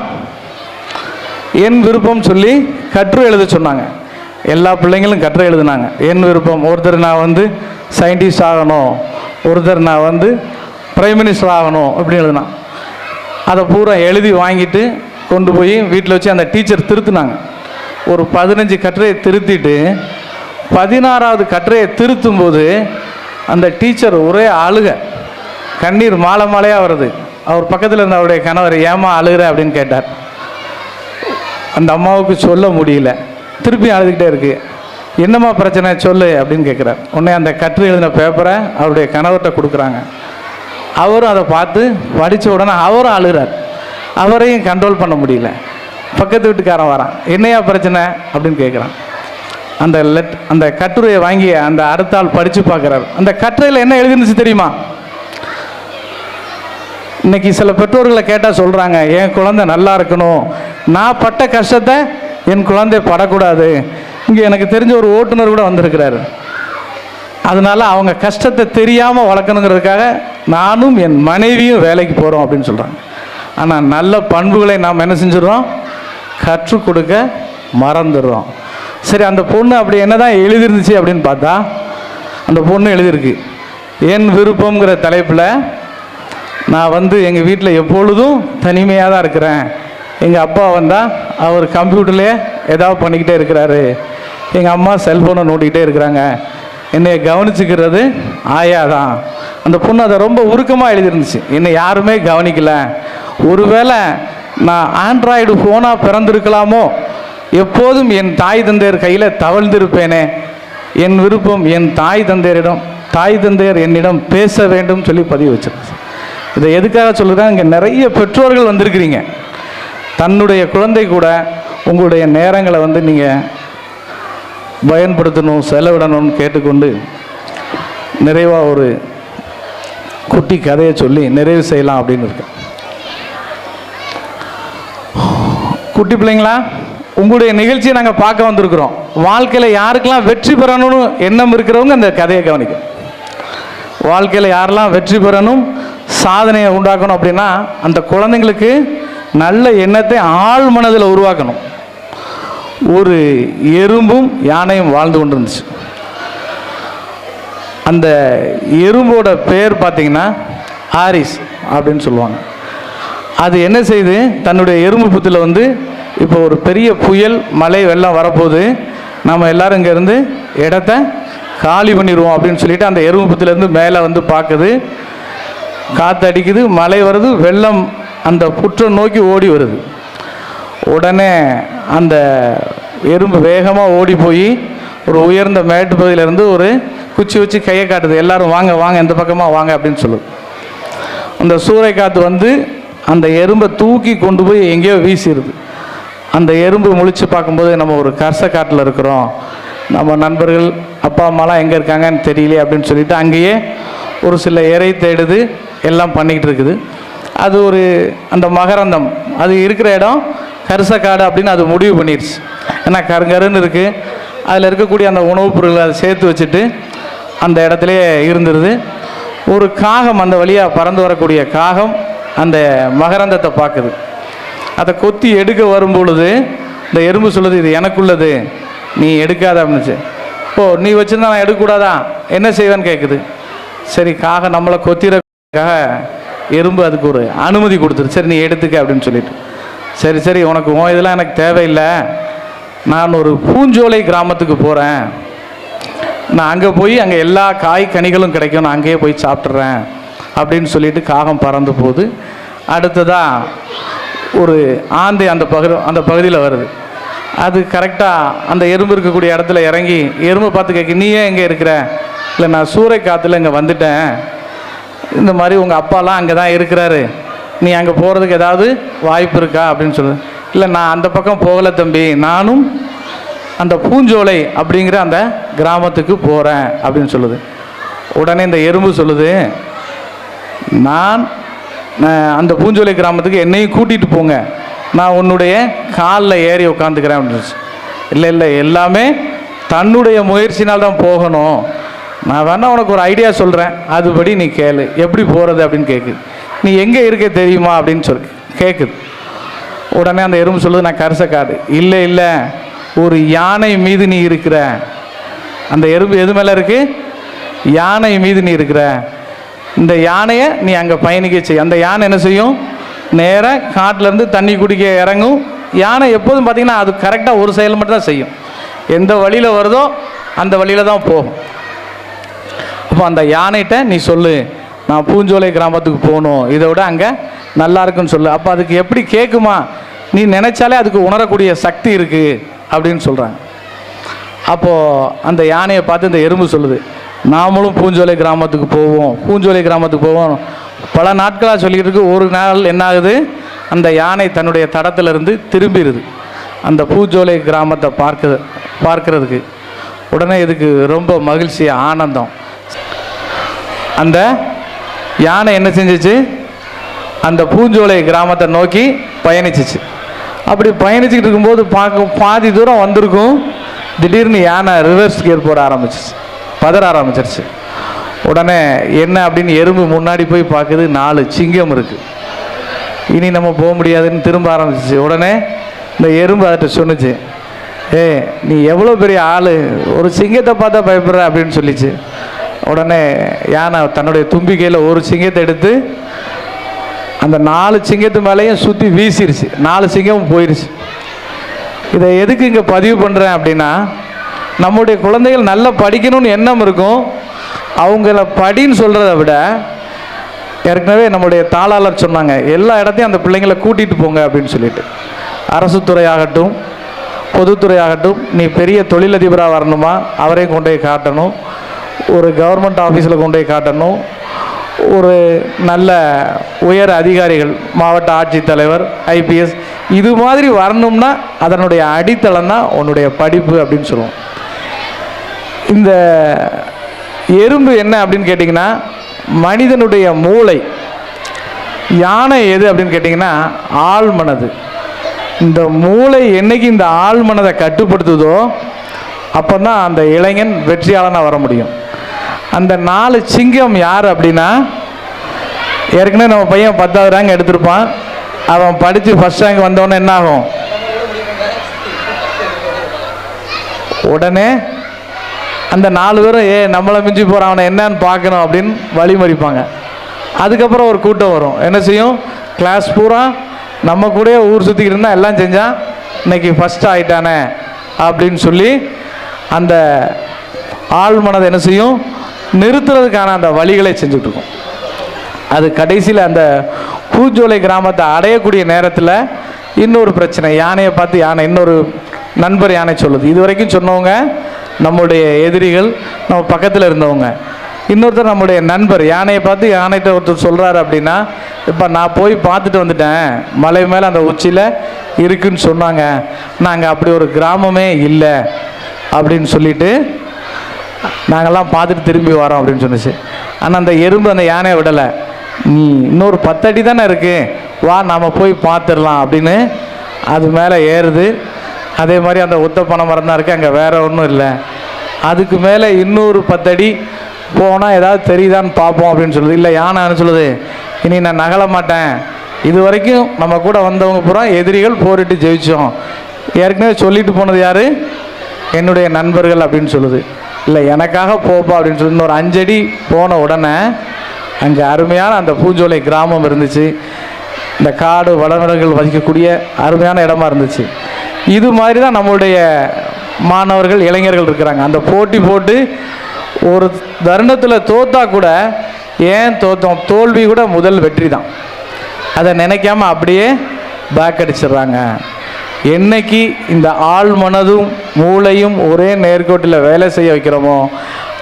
என் விருப்பம் சொல்லி கட்டுரை எழுத சொன்னாங்க. எல்லா பிள்ளைங்களும் கட்டுரை எழுதுனாங்க. என் விருப்பம், ஒருத்தர் நான் சயின்டிஸ்ட் ஆகணும், ஒருத்தர் நான் பிரைம் மினிஸ்டர் ஆகணும் அப்படின்னு எழுதுனான். அதை பூரா எழுதி வாங்கிட்டு கொண்டு போய் வீட்டில் வச்சு அந்த டீச்சர் திருத்தினாங்க. ஒரு 15 கட்டுரையை திருத்திட்டு 16வது கட்டுரையை திருத்தும் போது அந்த டீச்சர் ஒரே அழுக, கண்ணீர் மாலை மாலையாக வருது. அவர் பக்கத்தில் இருந்த அவருடைய கணவர், ஏமா அழுகிற அப்படின்னு கேட்டார். அந்த அம்மாவுக்கு சொல்ல முடியல, திருப்பி அழுதுகிட்டே இருக்கு. என்னம்மா பிரச்சனை சொல்லு அப்படின்னு கேட்குறார். உடனே அந்த கட்டுரை எழுதின பேப்பரை அவருடைய கணவர்கிட்ட கொடுக்குறாங்க. அவரும் அதை பார்த்து படித்த உடனே அவரும் அழுகிறார். அவரையும் கண்ட்ரோல் பண்ண முடியல. பக்கத்து வீட்டுக்காரன் வரான், என்னையா பிரச்சனை அப்படின்னு கேட்குறான். அந்த கட்டுரையை வாங்கி அந்த அடுத்த ஆள் படித்து பார்க்குறாரு. அந்த கட்டுரையில் என்ன எழுதிருந்துச்சு தெரியுமா? இன்னைக்கு சில பெற்றோர்களை கேட்டால் சொல்கிறாங்க, என் குழந்தை நல்லா இருக்கணும், நான் பட்ட கஷ்டத்தை என் குழந்தை படக்கூடாது. இங்கே எனக்கு தெரிஞ்ச ஒரு ஓட்டுநர் கூட வந்திருக்கிறாரு. அதனால் அவங்க கஷ்டத்தை தெரியாமல் வளர்க்கணுங்கிறதுக்காக நானும் என் மனைவியும் வேலைக்கு போகிறோம் அப்படின்னு சொல்கிறாங்க. ஆனால் நல்ல பண்புகளை நாம் என்ன செஞ்சிடறோம், கற்றுக் கொடுக்க மறந்துடுறோம். சரி, அந்த பொண்ணு அப்படி என்ன தான் எழுதிருந்துச்சு அப்படின்னு பார்த்தா, அந்த பொண்ணு எழுதியிருக்கு, என் விருப்பங்கிற தலைப்பில் நான் எங்கள் வீட்டில் எப்பொழுதும் தனிமையாக தான் இருக்கிறேன். எங்கள் அப்பா வந்தால் அவர் கம்ப்யூட்டர்லேயே ஏதாவது பண்ணிக்கிட்டே இருக்கிறாரு, எங்கள் அம்மா செல்ஃபோனை நோண்டிக்கிட்டே இருக்கிறாங்க, என்னை கவனிச்சுக்கிறது ஆயா தான். அந்த பொண்ணு அதை ரொம்ப உருக்கமாக எழுதிருந்துச்சு. என்னை யாருமே கவனிக்கலை, ஒருவேளை நான் ஆண்ட்ராய்டு ஃபோனாக பிறந்திருக்கலாமோ, எப்போதும் என் தாய் தந்தையர் கையில் தவழ்ந்திருப்பேனே, என் விருப்பம் என் தாய் தந்தையர் என்னிடம் பேச வேண்டும் சொல்லி பதிவு வச்சிருந்துச்சு. இதை எதுக்காக சொல்லுறேன், இங்கே நிறைய பெற்றோர்கள் வந்திருக்கிறீங்க. தன்னுடைய குழந்தை கூட உங்களுடைய நேரங்களை நீங்கள் பயன்படுத்தணும், செலவிடணும்னு கேட்டுக்கொண்டு நிறைவாக ஒரு குட்டி கதையை சொல்லி நிறைவு செய்யலாம் அப்படின்னு இருக்கேன். குட்டி பிள்ளைங்களா, உங்களுடைய நிகழ்ச்சியை நாங்கள் பார்க்க வந்திருக்கிறோம். வாழ்க்கையில் யாருக்கெல்லாம் வெற்றி பெறணும்னு எண்ணம் இருக்கிறவங்க அந்த கதையை கவனிக்கும். வாழ்க்கையில் யாரெல்லாம் வெற்றி பெறணும், சாதனையை உண்டாக்கணும் அப்படின்னா அந்த குழந்தைங்களுக்கு நல்ல எண்ணத்தை ஆழ் மனதில் உருவாக்கணும். ஒரு எறும்பும் யானையும் வாழ்ந்து கொண்டு இருந்துச்சு. அந்த எறும்போட பேர் பார்த்தீங்கன்னா ஆரிஸ் அப்படின்னு சொல்லுவாங்க. அது என்ன செய்து, தன்னுடைய எறும்பு புத்தில் இப்போ ஒரு பெரிய புயல் மழை வெள்ளம் வரப்போகுது, நம்ம எல்லோரும் இங்கேருந்து இடத்த காலி பண்ணிடுவோம் அப்படின்னு சொல்லிட்டு அந்த எறும்பு புத்திலேருந்து மேலே பார்க்குது. காற்று அடிக்குது, மழை வருது, வெள்ளம் அந்த புற்றை நோக்கி ஓடி வருது. உடனே அந்த எறும்பு வேகமாக ஓடி போய் ஒரு உயர்ந்த மேட்டு பகுதியிலேருந்து ஒரு குச்சி வச்சு கையை காட்டுது. எல்லாரும் வாங்க வாங்க இந்த பக்கமாக வாங்க அப்படின்னு சொல்லுது. அந்த சூறைக்காற்று வந்து அந்த எறும்பை தூக்கி கொண்டு போய் எங்கேயோ வீசிடுது. அந்த எறும்பு முழிச்சு பார்க்கும்போது நம்ம ஒரு கர்சக்காட்டில் இருக்கிறோம், நம்ம நண்பர்கள் அப்பா அம்மாலாம் எங்கே இருக்காங்கன்னு தெரியலையே அப்படின்னு சொல்லிட்டு அங்கேயே ஒரு சில இறை தேடுது, எல்லாம் பண்ணிக்கிட்டு இருக்குது. அது ஒரு அந்த மகரந்தம் அது இருக்கிற இடம் கரிசக்காடு அப்படின்னு அது முடிவு பண்ணிடுச்சு. ஏன்னா கருங்கருன்னு இருக்குது, அதில் இருக்கக்கூடிய அந்த உணவுப் பொருட்களை அதை சேர்த்து வச்சுட்டு அந்த இடத்துலையே இருந்துருது. ஒரு காகம் அந்த வழியாக பறந்து வரக்கூடிய காகம் அந்த மகரந்தத்தை பார்க்குது. அதை கொத்தி எடுக்க வரும்பொழுது இந்த எறும்பு சொல்லுது, இது எனக்குள்ளது, நீ எடுக்காத அப்படின்னுச்சு. ஓ, நீ வச்சுருந்தா நான் எடுக்கக்கூடாதா, என்ன செய்வேன்னு கேட்குது. சரி, காகம் நம்மளை கொத்திரக்காக எறும்பு அதுக்கு ஒரு அனுமதி கொடுத்துரு, சரி நீ எடுத்துக்க அப்படின்னு சொல்லிட்டு. சரி சரி உனக்கு இதெல்லாம் எனக்கு தேவையில்லை, நான் ஒரு பூஞ்சோலை கிராமத்துக்கு போகிறேன், நான் அங்கே போய் அங்கே எல்லா காய் கனிகளும் கிடைக்கும், நான் அங்கேயே போய் சாப்பிட்றேன் அப்படின்னு சொல்லிட்டு காகம் பறந்து போகுது. அடுத்ததாக ஒரு ஆந்தை அந்த பகுதியில் வருது. அது கரெக்டாக அந்த எறும்பு இருக்கக்கூடிய இடத்துல இறங்கி எறும்பை பார்த்து கேட்க, நீ ஏன் எங்கே இருக்கிற? இல்லை, நான் சூறைக்காற்றுல இங்கே வந்துட்டேன், இந்த மாதிரி உங்கள் அப்பாலாம் அங்கே தான் இருக்கிறாரு, நீ அங்கே போகிறதுக்கு ஏதாவது வாய்ப்பு இருக்கா அப்படின்னு சொல்லுது. இல்லை, நான் அந்த பக்கம் போகலை தம்பி, நானும் அந்த பூஞ்சோலை அப்படிங்கிற அந்த கிராமத்துக்கு போகிறேன் அப்படின்னு சொல்லுது. உடனே இந்த எறும்பு சொல்லுது, நான் அந்த பூஞ்சோலை கிராமத்துக்கு என்னையும் கூட்டிகிட்டு போங்க, நான் உன்னுடைய காலில் ஏறி உட்காந்துக்கிறேன் அப்படின்னு. இல்லை இல்லை, எல்லாமே தன்னுடைய முயற்சினால் தான் போகணும், நான் வேணா உனக்கு ஒரு ஐடியா சொல்கிறேன், அதுபடி நீ கேளு, எப்படி போகிறது அப்படின்னு கேட்குது. நீ எங்கே இருக்க தெரியுமா அப்படின்னு சொல்லி கேட்குது. உடனே அந்த எறும்பு சொல்லுது, நான் கரிசக்காடு. இல்லை இல்லை, ஒரு யானை மீது நீ இருக்கிற. அந்த எறும்பு எது மேலே இருக்கு? யானை மீது நீ இருக்கிற. இந்த யானையை நீ அங்கே பயணிக்க செய். அந்த யானை என்ன செய்யும்? நேராக காட்டிலேருந்து தண்ணி குடிக்க இறங்கும். யானை எப்போதும் பார்த்திங்கன்னா அது கரெக்டாக ஒரு செயல் மட்டும் தான் செய்யும், எந்த வழியில் வருதோ அந்த வழியில் தான் போகும். அப்போ அந்த யானைகிட்ட நீ சொல்லு, நான் பூஞ்சோலை கிராமத்துக்கு போகணும், இதை விட அங்கே நல்லா இருக்குன்னு சொல்லு. அப்போ அதுக்கு எப்படி கேட்குமா? நீ நினச்சாலே அதுக்கு உணரக்கூடிய சக்தி இருக்குது அப்படின்னு சொல்கிறாங்க. அப்போது அந்த யானையை பார்த்து இந்த எறும்பு சொல்லுது, நாமளும் பூஞ்சோலை கிராமத்துக்கு போவோம், பூஞ்சோலை கிராமத்துக்கு போவோம். பல நாட்களாக சொல்லிக்கிட்டு இருக்கு. ஒரு நாள் என்ன ஆகுது, அந்த யானை தன்னுடைய தடத்திலிருந்து திரும்பிடுது அந்த பூஞ்சோலை கிராமத்தை பார்க்கறதுக்கு. உடனே இதுக்கு ரொம்ப மகிழ்ச்சி, ஆனந்தம். அந்த யானை என்ன செஞ்சிச்சு? அந்த பூஞ்சோலை கிராமத்தை நோக்கி பயணிச்சிச்சு. அப்படி பயணிச்சுக்கிட்டு இருக்கும்போது பாதி தூரம் வந்திருக்கும், திடீர்னு யானை ரிவர்ஸ் கியர் போட ஆரம்பிச்சிச்சு, பதற ஆரம்பிச்சிருச்சு. உடனே என்ன அப்படின்னு எறும்பு முன்னாடி போய் பார்க்குது, 4 சிங்கம் இருக்குது, இனி நம்ம போக முடியாதுன்னு திரும்ப ஆரம்பிச்சிச்சு. உடனே இந்த எறும்பு அதட்ட சொன்னிச்சு, நீ எவ்வளோ பெரிய ஆள், ஒரு சிங்கத்தை பார்த்தா பயப்படுற அப்படின்னு சொல்லிச்சு. உடனே யானை தன்னுடைய தும்பிக்கையில் ஒரு சிங்கத்தை எடுத்து அந்த 4 சிங்கத்து மேலேயும் சுற்றி வீசிருச்சு. 4 சிங்கமும் போயிடுச்சு. இதை எதுக்கு இங்கே பதிவு பண்ணுறேன் அப்படின்னா, நம்முடைய குழந்தைகள் நல்லா படிக்கணும்னு எண்ணம் இருக்கும், அவங்கள படின்னு சொல்கிறத விட, ஏற்கனவே நம்முடைய தாளாளர் சொன்னாங்க, எல்லா இடத்தையும் அந்த பிள்ளைங்களை கூட்டிகிட்டு போங்க அப்படின்னு சொல்லிட்டு. அரசு துறையாகட்டும் பொதுத்துறையாகட்டும், நீ பெரிய தொழிலதிபராக வரணுமா, அவரையும் கொண்டு போய் காட்டணும், ஒரு கவர்மெண்ட் ஆஃபீஸில் கொண்டு போய் காட்டணும், ஒரு நல்ல உயர் அதிகாரிகள், மாவட்ட ஆட்சித்தலைவர், ஐபிஎஸ், இது மாதிரி வரணும்னா அதனுடைய அடித்தளம் தான் உன்னுடைய படிப்பு அப்படின்னு சொல்லுவோம். இந்த எறும்பு என்ன அப்படின்னு கேட்டிங்கன்னா, மனிதனுடைய மூளை. யானை எது அப்படின்னு கேட்டிங்கன்னா ஆழ்மனது. இந்த மூளை என்னைக்கு இந்த ஆழ்மனதை கட்டுப்படுத்துதோ அப்போ தான் அந்த இளைஞன் வெற்றியாளனாக வர முடியும். அந்த 4 சிங்கம் யார் அப்படின்னா, ஏற்கனவே நம்ம பையன் 10வது ரேங்க் எடுத்திருப்பான், அவன் படித்து ஃபஸ்ட் ரேங்க் வந்தவொடனே என்ன ஆகும்? உடனே அந்த 4 பேரும் நம்மளை மிஞ்சி போகிறான், அவனை என்னன்னு பார்க்கணும் அப்படின்னு வழிமறிப்பாங்க. அதுக்கப்புறம் ஒரு கூட்டம் வரும், என்ன செய்யும்? கிளாஸ் பூரா நம்ம கூட ஊர் சுற்றிக்கிட்டு இருந்தால் எல்லாம் செஞ்சான், இன்னைக்கு ஃபஸ்ட்டு ஆகிட்டானே அப்படின்னு சொல்லி அந்த ஆழ்மனதை என்ன செய்யும்? நிறுத்துறதுக்கான அந்த வழிகளை செஞ்சுட்ருக்கோம். அது கடைசியில் அந்த பூஞ்சோலை கிராமத்தை அடையக்கூடிய நேரத்தில் இன்னொரு பிரச்சனை, யானையை பார்த்து யானை இன்னொரு நண்பர் யானை சொல்லுது. இது வரைக்கும் சொன்னவங்க நம்முடைய எதிரிகள், நம்ம பக்கத்தில் இருந்தவங்க. இன்னொருத்தர் நம்முடைய நண்பர் யானையை பார்த்து யானைகிட்ட ஒருத்தர் சொல்கிறாரு அப்படின்னா, இப்போ நான் போய் பார்த்துட்டு வந்துட்டேன், மலை மேலே அந்த உச்சியில் இருக்குன்னு சொன்னாங்க, நாங்கள் அப்படி ஒரு கிராமமே இல்லை அப்படின்னு சொல்லிட்டு நாங்கள்லாம் பார்த்துட்டு திரும்பி வரோம் அப்படின்னு சொன்னிச்சு. ஆனால் அந்த எறும்பு அந்த யானையை விடலை, நீ இன்னொரு 10 அடி தானே இருக்கு, வா நாம் போய் பார்த்துடலாம் அப்படின்னு அது மேலே ஏறுது. அதே மாதிரி அந்த ஒத்த பனை மரம் தான் இருக்குது, அங்கே வேறு ஒன்றும் இல்லை. அதுக்கு மேலே இன்னொரு 10 அடி போனால் ஏதாவது தெரியுதான்னு பார்ப்போம் அப்படின்னு சொல்லுது. இல்லை, யானை சொல்லுது, இனி நான் நகல மாட்டேன், இது வரைக்கும் நம்ம கூட வந்தவங்க பூரா எதிரிகள், போரிட்டு ஜெயித்தோம், ஏற்கனவே சொல்லிட்டு போனது யார், என்னுடைய நண்பர்கள் அப்படின்னு சொல்லுது. இல்லை, எனக்காக போப்பா அப்படின்னு சொல்லி இன்னொரு 5 அடி போன உடனே அங்கே அருமையான அந்த பூஞ்சோலை கிராமம் இருந்துச்சு. இந்த காடு வளங்கள் வசிக்கக்கூடிய அருமையான இடமா இருந்துச்சு. இது மாதிரி தான் நம்மளுடைய மாணவர்கள், இளைஞர்கள் இருக்கிறாங்க. அந்த போட்டி போட்டு ஒரு தருணத்தில் தோத்தா கூட, ஏன் தோத்தோம், தோல்வி கூட முதல் வெற்றி தான், அதை நினைக்காம அப்படியே பேக் அடிச்சிடுறாங்க. என்னைக்கு இந்த ஆள் மனதும் மூளையும் ஒரே நேர்கோட்டில் வேலை செய்ய வைக்கிறோமோ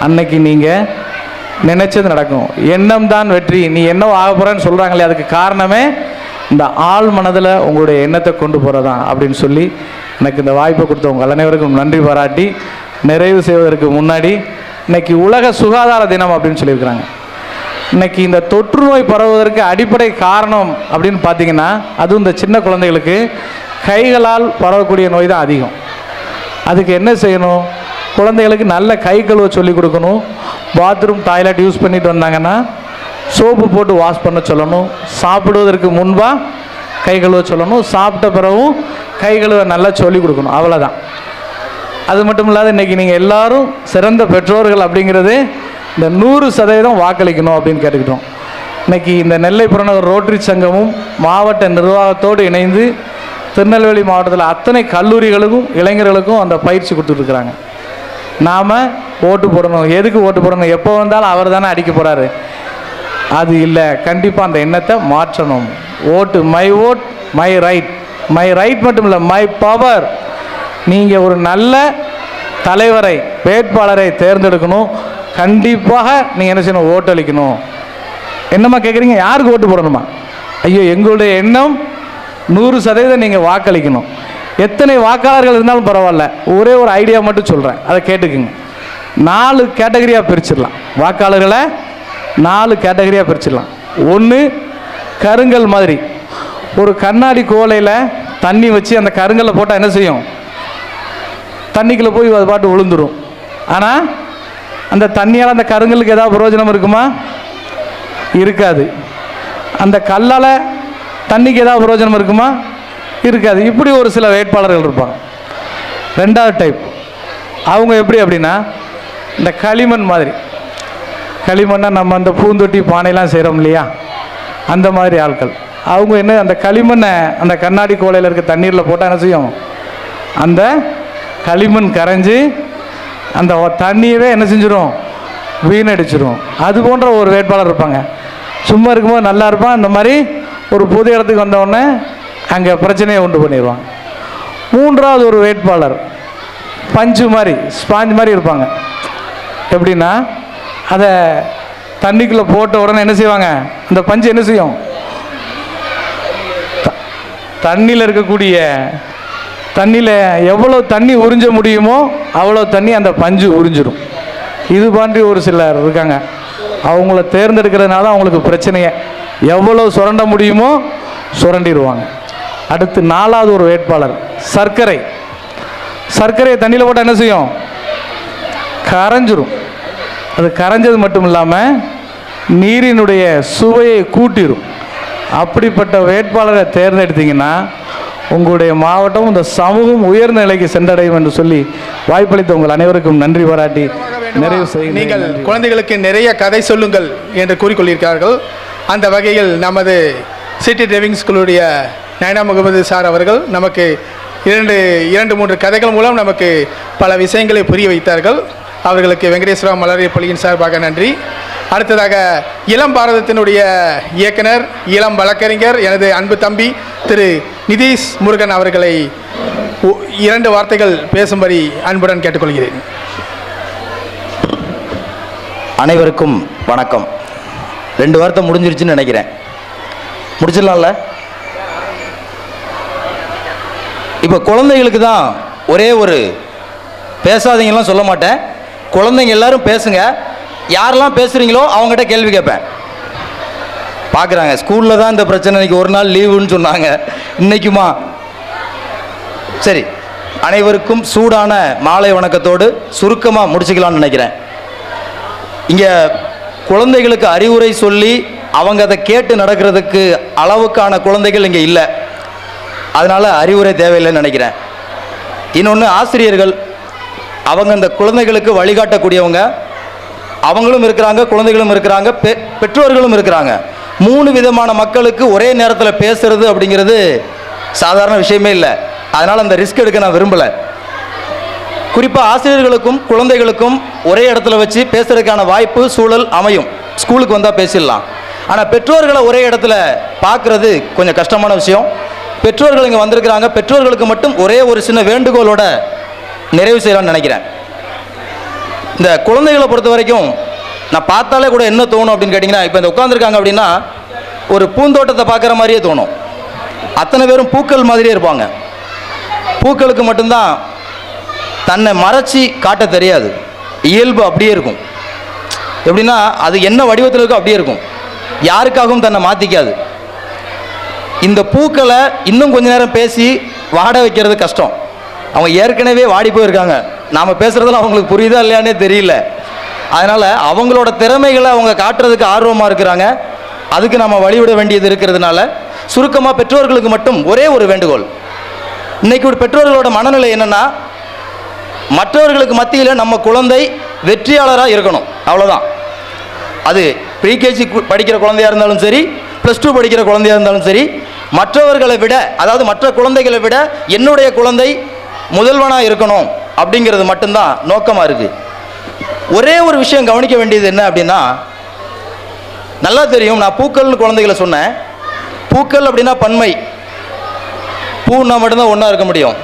அன்னைக்கு நீங்கள் நினைச்சது நடக்கும். எண்ணம் தான் வெற்றி, நீ என்ன ஆக போகிறேன்னு சொல்கிறாங்களே, அதுக்கு காரணமே இந்த ஆள் மனதில் உங்களுடைய எண்ணத்தை கொண்டு போகிறதான் அப்படின்னு சொல்லி எனக்கு இந்த வாய்ப்பை கொடுத்த உங்கள் அனைவருக்கும் நன்றி பாராட்டி நிறைவு செய்வதற்கு முன்னாடி, இன்னைக்கு உலக சுகாதார தினம் அப்படின்னு சொல்லியிருக்கிறாங்க. இன்னைக்கு இந்த தொற்று நோய் பரவுவதற்கு அடிப்படை காரணம் அப்படின்னு பார்த்தீங்கன்னா, அதுவும் இந்த சின்ன குழந்தைகளுக்கு கைகளால் பரவக்கூடிய நோய் தான் அதிகம். அதுக்கு என்ன செய்யணும், குழந்தைகளுக்கு நல்ல கை கழுவ சொல்லி கொடுக்கணும். பாத்ரூம் டாய்லெட் யூஸ் பண்ணிட்டு வந்தாங்கன்னா சோப்பு போட்டு வாஷ் பண்ண சொல்லணும். சாப்பிடுவதற்கு முன்பாக கை கழுவ சொல்லணும். சாப்பிட்ட பிறகும் கை கழுவ நல்லா சொல்லி கொடுக்கணும். அவ்வளோதான். அது மட்டும் இல்லாத இன்றைக்கி நீங்கள் எல்லாரும் சிறந்த பெற்றோர்கள் அப்படிங்கிறது இந்த 100% வாக்களிக்கணும் அப்படின்னு கேட்டுக்கிட்டோம். இன்றைக்கி இந்த நெல்லை புறநகர் ரோட்டரி சங்கமும் மாவட்ட நிர்வாகத்தோடு இணைந்து திருநெல்வேலி மாவட்டத்தில் அத்தனை கல்லூரிகளுக்கும் இளைஞர்களுக்கும் அந்த பயிற்சி கொடுத்துட்ருக்குறாங்க. நாம் ஓட்டு போடணும், எதுக்கு ஓட்டு போடணும், எப்போ வந்தாலும் அவர் தானே அடிக்க போகிறாரு, அது இல்லை. கண்டிப்பாக அந்த எண்ணத்தை மாற்றணும். Vote, my vote my right, my right மட்டும் இல்லை, மை பவர். நீங்கள் ஒரு நல்ல தலைவரை, வேட்பாளரை தேர்ந்தெடுக்கணும். கண்டிப்பாக நீங்கள் என்ன செய்யணும், ஓட்டு அளிக்கணும். என்னம்மா கேட்குறீங்க, யாருக்கு ஓட்டு போடணுமா? ஐயோ, எங்களுடைய எண்ணம் 100% நீங்கள் வாக்களிக்கணும். எத்தனை வாக்காளர்கள் இருந்தாலும் பரவாயில்ல, ஒரே ஒரு ஐடியா மட்டும் சொல்கிறேன், அதை கேட்டுக்குங்க. 4 கேட்டகரியாக பிரிச்சிடலாம். வாக்காளர்களை 4 கேட்டகரியாக பிரிச்சிடலாம். ஒன்று, கருங்கல் மாதிரி ஒரு கண்ணாடி கோலையில் தண்ணி வச்சு அந்த கருங்கல்லை போட்டால் என்ன செய்யும், தண்ணிக்குள்ளே போய் அது பாட்டு விழுந்துடும். ஆனால் அந்த தண்ணியால் அந்த கருங்கலுக்கு ஏதாவது பிரயோஜனம் இருக்குமா? இருக்காது. அந்த கல்லால் தண்ணிக்கு ஏதாவது பிரயோஜனம் இருக்குமா? இருக்காது. இப்படி ஒரு சில வேட்பாளர்கள் இருப்பாங்க. 2வது டைப், அவங்க எப்படி அப்படின்னா, இந்த களிமண் மாதிரி, களிமண்ணை நம்ம அந்த பூந்தொட்டி பானையெல்லாம் செய்கிறோம் இல்லையா, அந்த மாதிரி ஆட்கள். அவங்க என்ன, அந்த களிமண்ணை அந்த கண்ணாடி கோலையில் இருக்க தண்ணீரில் போட்டால் என்ன செய்யும், அந்த களிமண் கரைஞ்சி அந்த தண்ணியவே என்ன செஞ்சிடும், வீணடிச்சிடும். அது போன்ற ஒரு வேட்பாளர் இருப்பாங்க. சும்மா இருக்கும்போது நல்லா இருப்பான், இந்த மாதிரி ஒரு புது இடத்துக்கு வந்தவுடனே அங்கே பிரச்சனையை உண்டு பண்ணிடுவாங்க. 3வது ஒரு வேட்பாளர் பஞ்சு மாதிரி, ஸ்பாஞ்ச் மாதிரி இருப்பாங்க. எப்படின்னா, அதை தண்ணிக்குள்ளே போட்ட உடனே என்ன செய்வாங்க, அந்த பஞ்சு என்ன செய்யும், தண்ணியில் இருக்கக்கூடிய தண்ணியில் எவ்வளோ தண்ணி உறிஞ்ச முடியுமோ அவ்வளோ தண்ணி அந்த பஞ்சு உறிஞ்சிடும். இது மாதிரி ஒரு சிலர் இருக்காங்க. அவங்கள தேர்ந்தெடுக்கிறதுனால அவங்களுக்கு பிரச்சனையே, எவ்வளோ சுரண்ட முடியுமோ சுரண்டிடுவாங்க. அடுத்து 4வது ஒரு வேட்பாளர் சர்க்கரை. சர்க்கரையை தண்ணியில் போட்டால் என்ன செய்யும், கரைஞ்சிரும். அது கரைஞ்சது மட்டும் இல்லாமல் நீரினுடைய சுவையை கூட்டிடும். அப்படிப்பட்ட வேட்பாளரை தேர்ந்தெடுத்தீங்கன்னா உங்களுடைய மாவட்டம், இந்த சமூகம் உயர்ந்த நிலைக்கு சென்றடையும் என்று சொல்லி வாய்ப்பளித்த உங்கள் அனைவருக்கும் நன்றி பாராட்டி நிறைவு செய்ய. நீங்கள் குழந்தைகளுக்கு நிறைய கதை சொல்லுங்கள் என்று கூறிக்கொள்ளியிருக்கிறார்கள். அந்த வகையில் நமது சிட்டி டிரைவிங் ஸ்கூலுடைய நயனா முகமது சார் அவர்கள் நமக்கு 2-3 கதைகள் மூலம் நமக்கு பல விஷயங்களை புரிய வைத்தார்கள். அவர்களுக்கு வெங்கடேஸ்வரா மலரிய பள்ளியின் சார்பாக நன்றி. அடுத்ததாக இளம் பாரதத்தினுடைய இயக்குனர், இளம் வழக்கறிஞர், எனது அன்பு தம்பி திரு நிதீஷ் முருகன் அவர்களை 2 வார்த்தைகள் பேசும்படி அன்புடன் கேட்டுக்கொள்கிறேன். அனைவருக்கும் வணக்கம். 2 வார்த்தை முடிஞ்சிருச்சுன்னு நினைக்கிறேன். முடிச்சிடலாம்ல? இப்போ குழந்தைகளுக்கு தான் ஒரே ஒரு பேசாதீங்கலாம் சொல்ல மாட்டேன். குழந்தைங்க எல்லாரும் பேசுங்க. யாரெல்லாம் பேசுகிறீங்களோ அவங்ககிட்ட கேள்வி கேட்பேன். பார்க்குறாங்க, ஸ்கூலில் தான் இந்த பிரச்சனை, இன்னைக்கு ஒரு நாள் லீவுன்னு சொன்னாங்க, இன்னைக்குமா? சரி, அனைவருக்கும் சூடான மாலை வணக்கத்தோடு சுருக்கமாக முடிச்சுக்கலாம்னு நினைக்கிறேன். இங்கே குழந்தைகளுக்கு அறிவுரை சொல்லி அவங்க அதை கேட்டு நடக்கிறதுக்கு அளவுக்கான குழந்தைகள் இங்கே இல்லை. அதனால் அறிவுரை தேவையில்லைன்னு நினைக்கிறேன். இன்னொன்று, ஆசிரியர்கள் அவங்க இந்த குழந்தைகளுக்கு வழிகாட்டக்கூடியவங்க, அவங்களும் இருக்கிறாங்க, குழந்தைகளும் இருக்கிறாங்க, பெற்றோர்களும் இருக்கிறாங்க. 3 விதமான மக்களுக்கு ஒரே நேரத்தில் பேசுறது அப்படிங்கிறது சாதாரண விஷயமே இல்லை. அதனால் அந்த ரிஸ்க் எடுக்க நான் விரும்பலை. குறிப்பாக ஆசிரியர்களுக்கும் குழந்தைகளுக்கும் ஒரே இடத்துல வச்சு பேசுறதுக்கான வாய்ப்பு சூழல் அமையும். ஸ்கூலுக்கு வந்தால் பேசிடலாம். ஆனால் பெற்றோர்களை ஒரே இடத்துல பார்க்குறது கொஞ்சம் கஷ்டமான விஷயம். பெற்றோர்கள் இங்கே வந்திருக்கிறாங்க. பெற்றோர்களுக்கு மட்டும் ஒரே ஒரு சின்ன வேண்டுகோளோட நிறைவு செய்யலாம்னு நினைக்கிறேன். இந்த குழந்தைகளை பொறுத்த வரைக்கும் நான் பார்த்தாலே கூட என்ன தோணும் அப்படின்னு கேட்டிங்கன்னா, இப்போ இந்த உட்காந்துருக்காங்க அப்படின்னா ஒரு பூந்தோட்டத்தை பார்க்குற மாதிரியே தோணும். அத்தனை பேரும் பூக்கள் மாதிரியே இருப்பாங்க. பூக்களுக்கு மட்டும்தான் தன்னை மறைச்சி காட்ட தெரியாது. இயல்பு அப்படியே இருக்கும். எப்படின்னா அது என்ன வடிவத்தில் இருக்கோ அப்படியே இருக்கும். யாருக்காகவும் தன்னை மாற்றிக்காது. இந்த பூக்களை இன்னும் கொஞ்ச நேரம் பேசி வாட வைக்கிறது கஷ்டம். அவங்க ஏற்கனவே வாடி போயிருக்காங்க. நாம் பேசுகிறதெல்லாம் அவங்களுக்கு புரியுதா இல்லையானே தெரியல. அதனால் அவங்களோட திறமைகளை அவங்க காட்டுறதுக்கு ஆர்வமாக இருக்கிறாங்க. அதுக்கு நம்ம வழிவிட வேண்டியது இருக்கிறதுனால சுருக்கமாக பெற்றோர்களுக்கு மட்டும் ஒரே ஒரு வேண்டுகோள். இன்றைக்கி ஒரு பெற்றோர்களோட மனநிலை என்னென்னா, மற்றவர்களுக்கு மத்தியில் நம்ம குழந்தை வெற்றியாளராக இருக்கணும், அவ்வளோதான். அது ப்ரீகேஜி படிக்கிற குழந்தையாக இருந்தாலும் சரி, +2 படிக்கிற குழந்தையாக இருந்தாலும் சரி, மற்றவர்களை விட, அதாவது மற்ற குழந்தைகளை விட என்னுடைய குழந்தை முதல்வனாக இருக்கணும் அப்படிங்கிறது மட்டும்தான் நோக்கமாக இருக்குது. ஒரே ஒரு விஷயம் கவனிக்க வேண்டியது என்ன அப்படின்னா, நல்லா தெரியும், நான் பூக்கள்னு குழந்தைகளை சொன்னேன். பூக்கள் அப்படின்னா பன்மை, பூன்னா மட்டும்தான் ஒன்றா இருக்க முடியும்.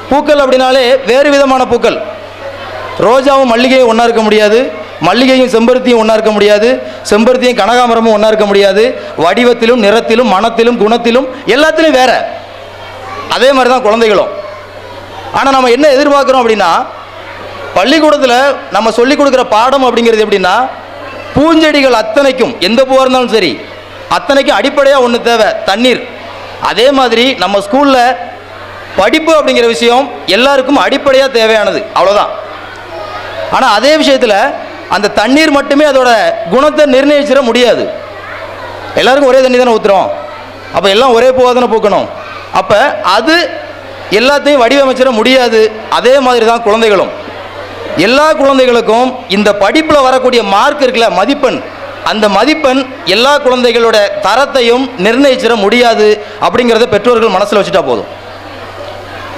பூக்கள் அப்படின்னாலே வேறு விதமான பூக்கள். ரோஜாவும் மல்லிகையும் ஒன்றா இருக்க முடியாது, மல்லிகையும் செம்பருத்தியும் ஒன்றா இருக்க முடியாது, செம்பருத்தியும் கனகாமரமும் ஒன்றா இருக்க முடியாது. வடிவத்திலும், நிறத்திலும், மனத்திலும், குணத்திலும் எல்லாத்திலும் வேற. அதே மாதிரி தான் குழந்தைகளும். ஆனால் நம்ம என்ன எதிர்பார்க்குறோம் அப்படின்னா, பள்ளிக்கூடத்தில் நம்ம சொல்லிக் கொடுக்குற பாடம் அப்படிங்கிறது எப்படின்னா, பூஞ்செடிகள் அத்தனைக்கும், எந்த பூவாக இருந்தாலும் சரி, அத்தனைக்கும் அடிப்படையாக ஒன்று தேவை, தண்ணீர். அதே மாதிரி நம்ம ஸ்கூலில் படிப்பு அப்படிங்கிற விஷயம் எல்லாருக்கும் அடிப்படையாக தேவையானது, அவ்வளோதான். ஆனால் அதே விஷயத்தில் அந்த தண்ணீர் மட்டுமே அதோட குணத்தை நிர்ணயிச்சிட முடியாது. எல்லாருக்கும் ஒரே தண்ணி தானே ஊற்றுறோம், அப்போ எல்லாம் ஒரே பூவாக தானே பூக்கணும். அப்போ அது எல்லாத்தையும் வடிவமைச்சிட முடியாது. அதே மாதிரி தான் குழந்தைகளும். எல்லா குழந்தைகளுக்கும் இந்த படிப்பில் வரக்கூடிய மார்க் இருக்குல்ல, மதிப்பெண், அந்த மதிப்பெண் எல்லா குழந்தைகளோட தரத்தையும் நிர்ணயிச்சிட முடியாது அப்படிங்கிறத பெற்றோர்கள் மனசில் வச்சுட்டா போதும்.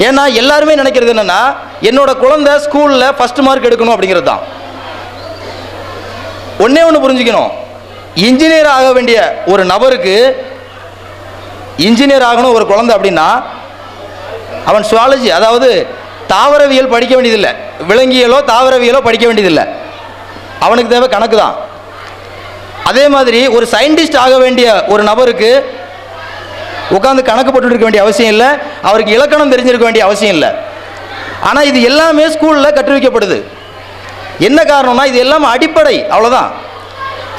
ஏன்னா எல்லாருமே நினைக்கிறது என்னன்னா, என்னோட குழந்தை ஸ்கூலில் ஃபர்ஸ்ட் மார்க் எடுக்கணும் அப்படிங்கிறது தான். ஒன்னே ஒன்று புரிஞ்சுக்கணும், இன்ஜினியர் ஆக வேண்டிய ஒரு நபருக்கு, இன்ஜினியர் ஆகணும் ஒரு குழந்தை அப்படின்னா, அவன் சுவாலஜி, அதாவது தாவரவியல் படிக்க வேண்டியதில்லை, விலங்கியலோ தாவரவியலோ படிக்க வேண்டியதில்லை. அவனுக்கு தேவை கணக்கு தான். அதே மாதிரி ஒரு சயின்டிஸ்ட் ஆக வேண்டிய ஒரு நபருக்கு உட்காந்து கணக்கு போட்டு இருக்க வேண்டிய அவசியம் இல்லை, அவருக்கு இலக்கணம் தெரிஞ்சிருக்க வேண்டிய அவசியம் இல்லை. ஆனால் இது எல்லாமே ஸ்கூலில் கற்றுவிக்கப்படுது. என்ன காரணம்னா, இது எல்லாமே அடிப்படை, அவ்வளோதான்.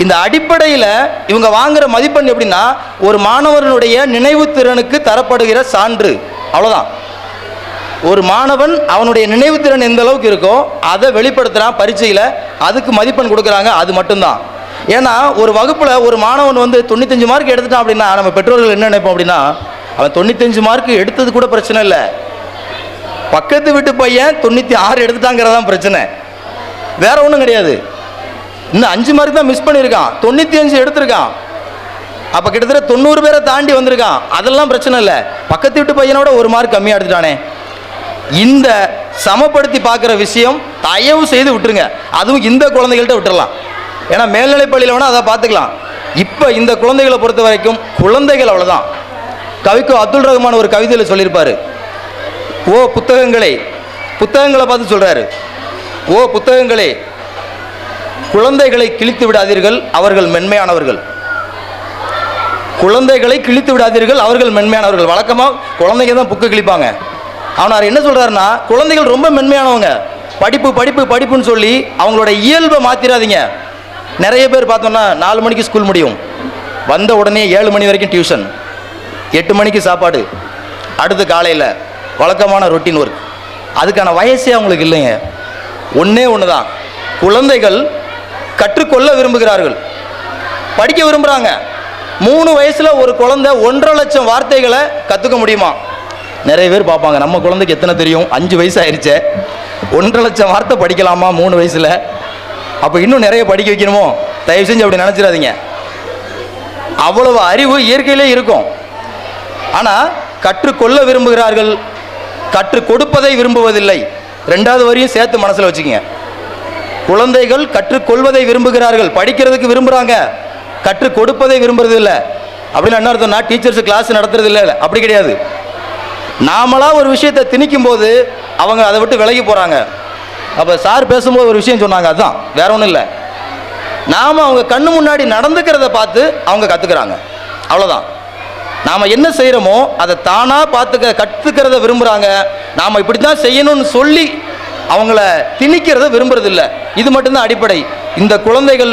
இந்த அடிப்படையில் இவங்க வாங்குகிற மதிப்பெண் எப்படின்னா, ஒரு மாணவனுடைய நினைவு திறனுக்கு தரப்படுகிற சான்று, அவ்வளோதான். ஒரு மாணவன் அவனுடைய நினைவுத்திறன் எந்த அளவுக்கு இருக்கோ அதை வெளிப்படுத்துகிறான் பரீட்சையில், அதுக்கு மதிப்பெண் கொடுக்குறாங்க, அது மட்டும்தான். ஏன்னா ஒரு வகுப்பில் ஒரு மாணவன் வந்து 95 மார்க் எடுத்துட்டான் அப்படின்னா நம்ம பெற்றோர்கள் என்ன நினைப்போம் அப்படின்னா, அவன் 95 மார்க் எடுத்தது கூட பிரச்சனை இல்லை, பக்கத்து வீட்டு பையன் 96 எடுத்துட்டாங்கிறதான் பிரச்சனை, வேற ஒன்றும் கிடையாது. இன்னும் 5 மார்க் தான் மிஸ் பண்ணியிருக்கான், 95 எடுத்திருக்கான். அப்போ கிட்டத்தட்ட 90 பேரை தாண்டி வந்திருக்கான், அதெல்லாம் பிரச்சனை இல்லை. பக்கத்து வீட்டு பையனோட 1 மார்க் கம்மியாக எடுத்துட்டானே. இந்த சமப்படுத்தி பார்க்குற விஷயம் தயவு செய்து விட்டுருங்க. அதுவும் இந்த குழந்தைகள்கிட்ட விட்டுறலாம். ஏன்னா மேல்நிலைப்பள்ளியில் வேணால் அதை பார்த்துக்கலாம். இப்போ இந்த குழந்தைகளை பொறுத்த வரைக்கும் குழந்தைகள் அவ்வளோதான். கவிக்கு அப்துல் ரஹ்மான் ஒரு கவிதையில் சொல்லியிருப்பார், ஓ புத்தகங்களை பார்த்து சொல்கிறாரு, ஓ புத்தகங்களே குழந்தைகளை கிழித்து விடாதீர்கள், அவர்கள் மென்மையானவர்கள். குழந்தைகளை கிழித்து விடாதீர்கள், அவர்கள் மென்மையானவர்கள். வழக்கமாக குழந்தைங்க தான் புக்கு கிழிப்பாங்க. அவனார் என்ன சொல்கிறாருன்னா, குழந்தைகள் ரொம்ப மென்மையானவங்க, படிப்பு படிப்பு படிப்புன்னு சொல்லி அவங்களோட இயல்பை மாற்றிடாதீங்க. நிறைய பேர் பார்த்தோன்னா 4 மணிக்கு ஸ்கூல் முடியும், வந்த உடனே 7 மணி வரைக்கும் டியூஷன், 8 மணிக்கு சாப்பாடு, அடுத்து காலையில் வழக்கமான ரொட்டீன் ஒர்க். அதுக்கான வயசே அவங்களுக்கு இல்லைங்க. ஒன்றே ஒன்று தான், குழந்தைகள் கற்றுக்கொள்ள விரும்புகிறார்கள், படிக்க விரும்புகிறாங்க. 3 வயசில் ஒரு குழந்தை 1.5 லட்சம் வார்த்தைகளை கற்றுக்க முடியுமா? நிறைய பேர் பார்ப்பாங்க, நம்ம குழந்தைக்கு எத்தனை தெரியும், 5 வயசு ஆயிடுச்சே, 1.5 லட்சம் வார்த்தை படிக்கலாமா 3 வயசில்? அப்போ இன்னும் நிறைய படிக்க வைக்கணுமோ? தயவு செஞ்சு அப்படி நினச்சிடாதீங்க. அவ்வளவு அறிவு இயற்கையிலே இருக்கும். ஆனால் கற்றுக்கொள்ள விரும்புகிறார்கள், கற்றுக் கொடுப்பதை விரும்புவதில்லை. 2வது வரியும் சேர்த்து மனசில் வச்சுக்கோங்க. குழந்தைகள் கற்றுக்கொள்வதை விரும்புகிறார்கள், படிக்கிறதுக்கு விரும்புகிறாங்க, கற்றுக் கொடுப்பதை விரும்புறது இல்லை. அப்படின்னு என்ன அர்த்தம்னா, டீச்சர்ஸ் கிளாஸ் நடத்துறது இல்லை, அப்படி கிடையாது. நாமளா ஒரு விஷயத்தை திணிக்கும் போது அவங்க அதை விட்டு விலகி போகிறாங்க. அப்போ சார் பேசும்போது ஒரு விஷயம் சொன்னாங்க, அதுதான், வேற ஒன்றும் இல்லை. நாம் அவங்க கண்ணு முன்னாடி நடந்துக்கிறத பார்த்து அவங்க கற்றுக்கிறாங்க, அவ்வளோதான். நாம் என்ன செய்கிறோமோ அதை தானாக கற்றுக்கிறத விரும்புகிறாங்க. நாம் இப்படி தான் செய்யணும்னு சொல்லி அவங்கள திணிக்கிறத விரும்புறதில்லை. இது மட்டும்தான் அடிப்படை. இந்த குழந்தைகள்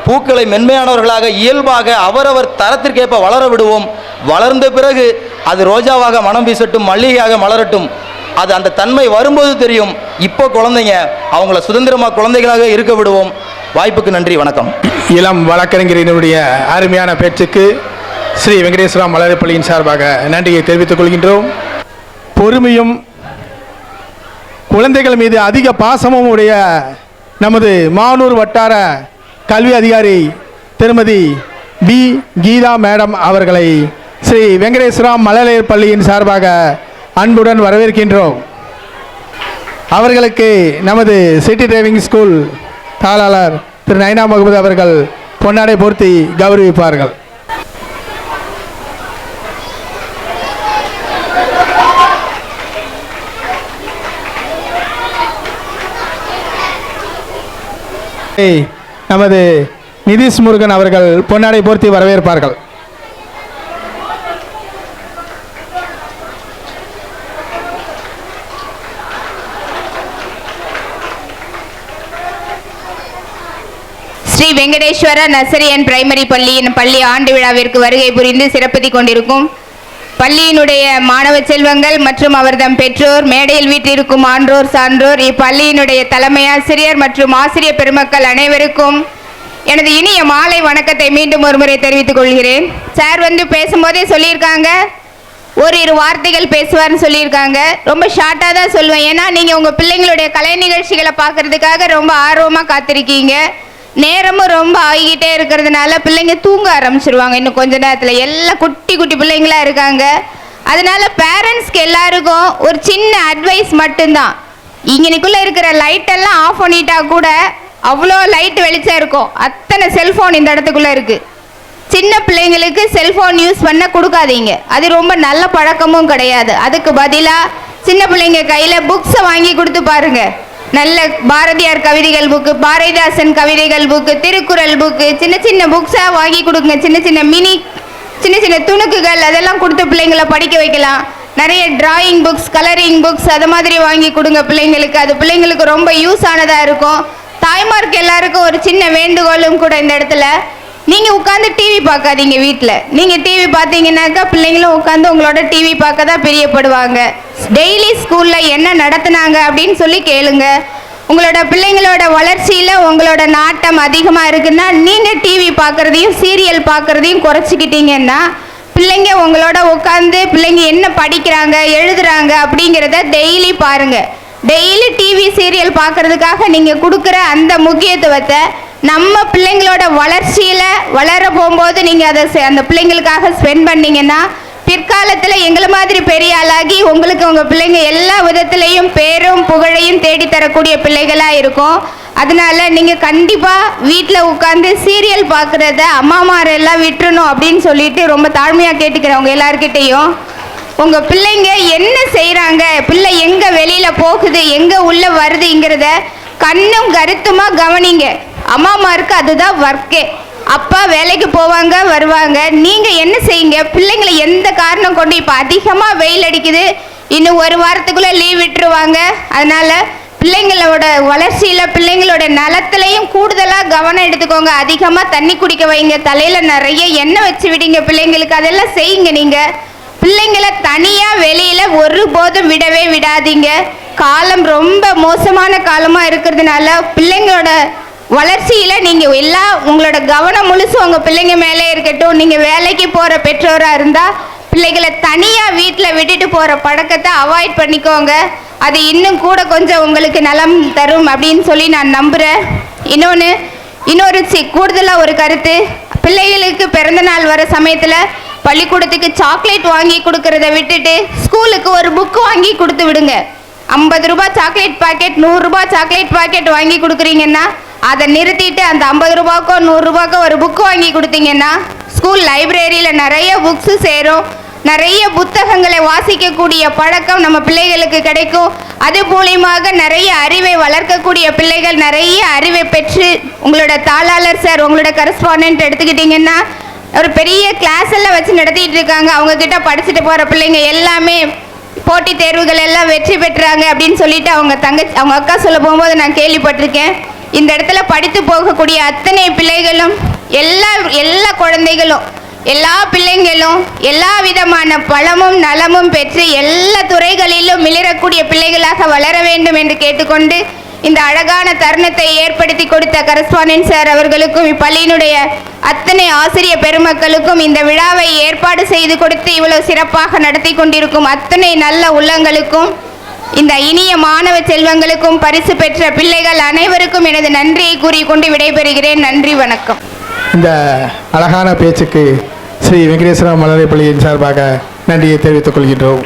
பூக்களை மென்மையானவர்களாக இயல்பாக அவரவர் தரத்திற்கேற்ப வளர விடுவோம். வளர்ந்த பிறகு அது ரோஜாவாக மனம் வீசட்டும், மல்லிகையாக மலரட்டும். அது அந்த தன்மை வரும்போது தெரியும். இப்போ குழந்தைங்க, அவங்கள சுதந்திரமாக குழந்தைகளாக இருக்க விடுவோம். வாய்ப்புக்கு நன்றி, வணக்கம். இளம் வழக்கறிஞரினுடைய அருமையான பேச்சுக்கு ஸ்ரீ வெங்கடேஸ்வரா மலரைப்பள்ளியின் சார்பாக நன்றியை தெரிவித்துக் கொள்கின்றோம். பொறுமையும் குழந்தைகள் மீது அதிக பாசமும் உடைய நமது மானூர் வட்டார கல்வி அதிகாரி திருமதி பி கீதா மேடம் அவர்களை ஸ்ரீ வெங்கடேஸ்வரா மழலையர் பள்ளியின் சார்பாக அன்புடன் வரவேற்கின்றோம். அவர்களுக்கு நமது சிட்டி டிரைவிங் ஸ்கூல் தாளாளர் திரு நைனா முகமது அவர்கள் பொன்னாடை போர்த்தி கௌரவிப்பார்கள். நமது நிதிஷ் முருகன் அவர்கள் பொன்னாடை போர்த்தி வரவேற்பார்கள். Sri Venkateswara nursery and primary பள்ளியின் பள்ளி ஆண்டு விழாவிற்கு வருகை புரிந்து சிறப்பித்துக் கொண்டிருக்கும் பள்ளியினுடைய மாணவ செல்வங்கள் மற்றும் அவர்தம் பெற்றோர், மேடையில் வீற்றிருக்கும் ஆன்றோர் சான்றோர், இப்பள்ளியினுடைய தலைமை ஆசிரியர் மற்றும் ஆசிரியர் பெருமக்கள் அனைவருக்கும் எனது இனிய மாலை வணக்கத்தை மீண்டும் ஒருமுறை தெரிவித்துக் கொள்கிறேன். சார் பேசும்போதே சொல்லியிருக்காங்க, ஓரிரு வார்த்தைகள் பேசுவார்னு சொல்லியிருக்காங்க. ரொம்ப ஷார்ட்டாக தான் சொல்லுவேன், ஏன்னா நீங்கள் உங்கள் பிள்ளைங்களுடைய கலை நிகழ்ச்சிகளை பார்க்கறதுக்காக ரொம்ப ஆர்வமாக காத்திருக்கீங்க. நேரமும் ரொம்ப ஆகிக்கிட்டே இருக்கிறதுனால பிள்ளைங்க தூங்க ஆரம்பிச்சிருவாங்க இன்னும் கொஞ்ச நேரத்தில். எல்லாம் குட்டி குட்டி பிள்ளைங்களாக இருக்காங்க. அதனால பேரண்ட்ஸ்க்கு எல்லாருக்கும் ஒரு சின்ன அட்வைஸ் மட்டும்தான், இங்கனுக்குள்ளே இருக்கிற லைட்டெல்லாம் ஆஃப் பண்ணிட்டா கூட அவ்வளோ லைட் வெளிச்சம் இருக்கும். அத்தனை செல்ஃபோன் இந்த இடத்துக்குள்ளே இருக்குது. சின்ன பிள்ளைங்களுக்கு செல்ஃபோன் யூஸ் பண்ண கொடுக்காதீங்க, அது ரொம்ப நல்ல பழக்கமும் கிடையாது. அதுக்கு பதிலாக சின்ன பிள்ளைங்க கையில் புக்ஸை வாங்கி கொடுத்து பாருங்கள். நல்ல பாரதியார் கவிதைகள் புக்கு, பாரதிதாசன் கவிதைகள் புக்கு, திருக்குறள் புக்கு, சின்ன சின்ன புக்ஸாக வாங்கி கொடுங்க. சின்ன சின்ன துணுக்குகள் அதெல்லாம் கொடுத்து பிள்ளைங்களை படிக்க வைக்கலாம். நிறைய டிராயிங் புக்ஸ், கலரிங் புக்ஸ் அது மாதிரி வாங்கி கொடுங்க பிள்ளைங்களுக்கு. அது பிள்ளைங்களுக்கு ரொம்ப யூஸ் ஆனதாக இருக்கும். தாய்மார்க்கு எல்லாருக்கும் ஒரு சின்ன வேண்டுகோளும் கூட இந்த இடத்துல, நீங்கள் உட்காந்து டிவி பார்க்காதீங்க. வீட்டில் நீங்கள் டிவி பார்த்தீங்கன்னாக்கா பிள்ளைங்களும் உட்காந்து உங்களோட டிவி பார்க்க தான் பிரியப்படுவாங்க. டெய்லி ஸ்கூலில் என்ன நடத்துனாங்க அப்படின்னு சொல்லி கேளுங்க. உங்களோட பிள்ளைங்களோட வளர்ச்சியில் உங்களோட நாட்டம் அதிகமாக இருக்குன்னா நீங்கள் டிவி பார்க்குறதையும் சீரியல் பார்க்குறதையும் குறைச்சிக்கிட்டீங்கன்னா பிள்ளைங்க உங்களோட உட்காந்து பிள்ளைங்க என்ன படிக்கிறாங்க எழுதுறாங்க அப்படிங்கிறத டெய்லி பாருங்கள். டெய்லி டிவி சீரியல் பார்க்குறதுக்காக நீங்கள் கொடுக்குற அந்த முக்கியத்துவத்தை நம்ம பிள்ளைங்களோட வளர்ச்சியில் வளர போகும்போது நீங்கள் அதை அந்த பிள்ளைங்களுக்காக ஸ்பெண்ட் பண்ணிங்கன்னா பிற்காலத்தில் எங்களை மாதிரி பெரிய ஆளாகி உங்களுக்கு உங்கள் பிள்ளைங்க எல்லா விதத்துலேயும் பேரும் புகழையும் தேடித்தரக்கூடிய பிள்ளைகளாக இருக்கும். அதனால நீங்கள் கண்டிப்பாக வீட்டில் உட்காந்து சீரியல் பார்க்குறத அம்மாமாரெல்லாம் விட்டுறணும் அப்படின்னு சொல்லிட்டு ரொம்ப தாழ்மையாக கேட்டுக்கிறேன் உங்கள் எல்லாருக்கிட்டேயும். உங்கள் பிள்ளைங்க என்ன செய்கிறாங்க, பிள்ளை எங்கே வெளியில் போகுது, எங்கே உள்ளே வருதுங்கிறத கண்ணும் கருத்துமாக கவனிங்க. அம்மாமாருக்கு அதுதான் ஒர்க்கே. அப்பா வேலைக்கு போவாங்க வருவாங்க, நீங்கள் என்ன செய்யுங்க, பிள்ளைங்களை எந்த காரணம் கொண்டு இப்போ அதிகமாக வெயில் அடிக்குது, இன்னும் ஒரு வாரத்துக்குள்ளே லீவ் விட்டுருவாங்க. அதனால் பிள்ளைங்களோட வளர்ச்சியில் பிள்ளைங்களோட நலத்துலையும் கூடுதலாக கவனம் எடுத்துக்கோங்க. அதிகமாக தண்ணி குடிக்க வைங்க, தலையில் நிறைய எண்ணெய் வச்சு விடுங்க பிள்ளைங்களுக்கு, அதெல்லாம் செய்யுங்க. நீங்கள் பிள்ளைங்களை தனியாக வெளியில் ஒருபோதும் விடவே விடாதீங்க. காலம் ரொம்ப மோசமான காலமாக இருக்கிறதுனால பிள்ளைங்களோட வளர்ச்சியில் நீங்கள் உங்களோட கவனம் முழுசு உங்கள் பிள்ளைங்க மேலே இருக்கட்டும். நீங்கள் வேலைக்கு போகிற பெற்றோராக இருந்தால் பிள்ளைகளை தனியாக வீட்டில் விட்டுட்டு போகிற பழக்கத்தை அவாய்ட் பண்ணிக்கோங்க. அது இன்னும் கூட கொஞ்சம் உங்களுக்கு நலம் தரும் அப்படின்னு சொல்லி நான் நம்புகிறேன். இன்னொரு கூடுதலாக ஒரு கருத்து, பிள்ளைகளுக்கு பிறந்த நாள் வர சமயத்தில் பள்ளிக்கூடத்துக்கு சாக்லேட் வாங்கி கொடுக்கறத விட்டுட்டு ஸ்கூலுக்கு ஒரு புக்கு வாங்கி கொடுத்து விடுங்க. 50 ரூபாய் சாக்லேட் பாக்கெட், 100 ரூபாய் சாக்லேட் பாக்கெட் வாங்கி கொடுக்குறீங்கன்னா அதை நிறுத்திட்டு அந்த 50 ரூபாய்க்கோ 100 ரூபாய்க்கோ ஒரு புக்கு வாங்கி கொடுத்தீங்கன்னா ஸ்கூல் லைப்ரரியில் நிறைய புக்ஸு சேரும், நிறைய புத்தகங்களை வாசிக்கக்கூடிய பழக்கம் நம்ம பிள்ளைகளுக்கு கிடைக்கும். அது மூலியமாக நிறைய அறிவை வளர்க்கக்கூடிய பிள்ளைகள் நிறைய அறிவை பெற்று உங்களோட தாளாளர் சார், உங்களோட கரஸ்பாண்டன்ட் எடுத்துக்கிட்டிங்கன்னா ஒரு பெரிய கிளாஸ் எல்லாம் வச்சு நடத்திட்டு இருக்காங்க. அவங்கக்கிட்ட படிச்சுட்டு போகிற பிள்ளைங்க எல்லாமே போட்டித் தேர்வுகள் எல்லாம் வெற்றி பெற்றாங்க அப்படின்னு சொல்லிட்டு அவங்க அக்கா சொல்ல போகும்போது நான் கேள்விப்பட்டிருக்கேன். இந்த இடத்துல படித்து போகக்கூடிய அத்தனை பிள்ளைகளும் எல்லா குழந்தைகளும் எல்லா பிள்ளைங்களும் எல்லா விதமான பலமும் நலமும் பெற்று எல்லா துறைகளிலும் மிளிரக்கூடிய பிள்ளைகளாக வளர வேண்டும் என்று கேட்டுக்கொண்டு இந்த அழகான தருணத்தை ஏற்படுத்தி கொடுத்த கரஸ்பாண்டன்ட் சார் அவர்களுக்கும் இப்பள்ளியினுடைய அத்தனை ஆசிரியர் பெருமக்களுக்கும் இந்த விழாவை ஏற்பாடு செய்து கொடுத்து இவ்வளவு சிறப்பாக நடத்தி கொண்டிருக்கும் அத்தனை நல்ல உள்ளங்களுக்கும் இந்த இனிய மாணவ செல்வங்களுக்கும் பரிசு பெற்ற பிள்ளைகள் அனைவருக்கும் எனது நன்றியை கூறிக்கொண்டு விடைபெறுகிறேன். நன்றி, வணக்கம். இந்த அழகான பேச்சுக்கு ஸ்ரீ வெங்கடேஸ்வர மழலை பள்ளியின் சார்பாக நன்றியை தெரிவித்துக் கொள்கின்றோம்.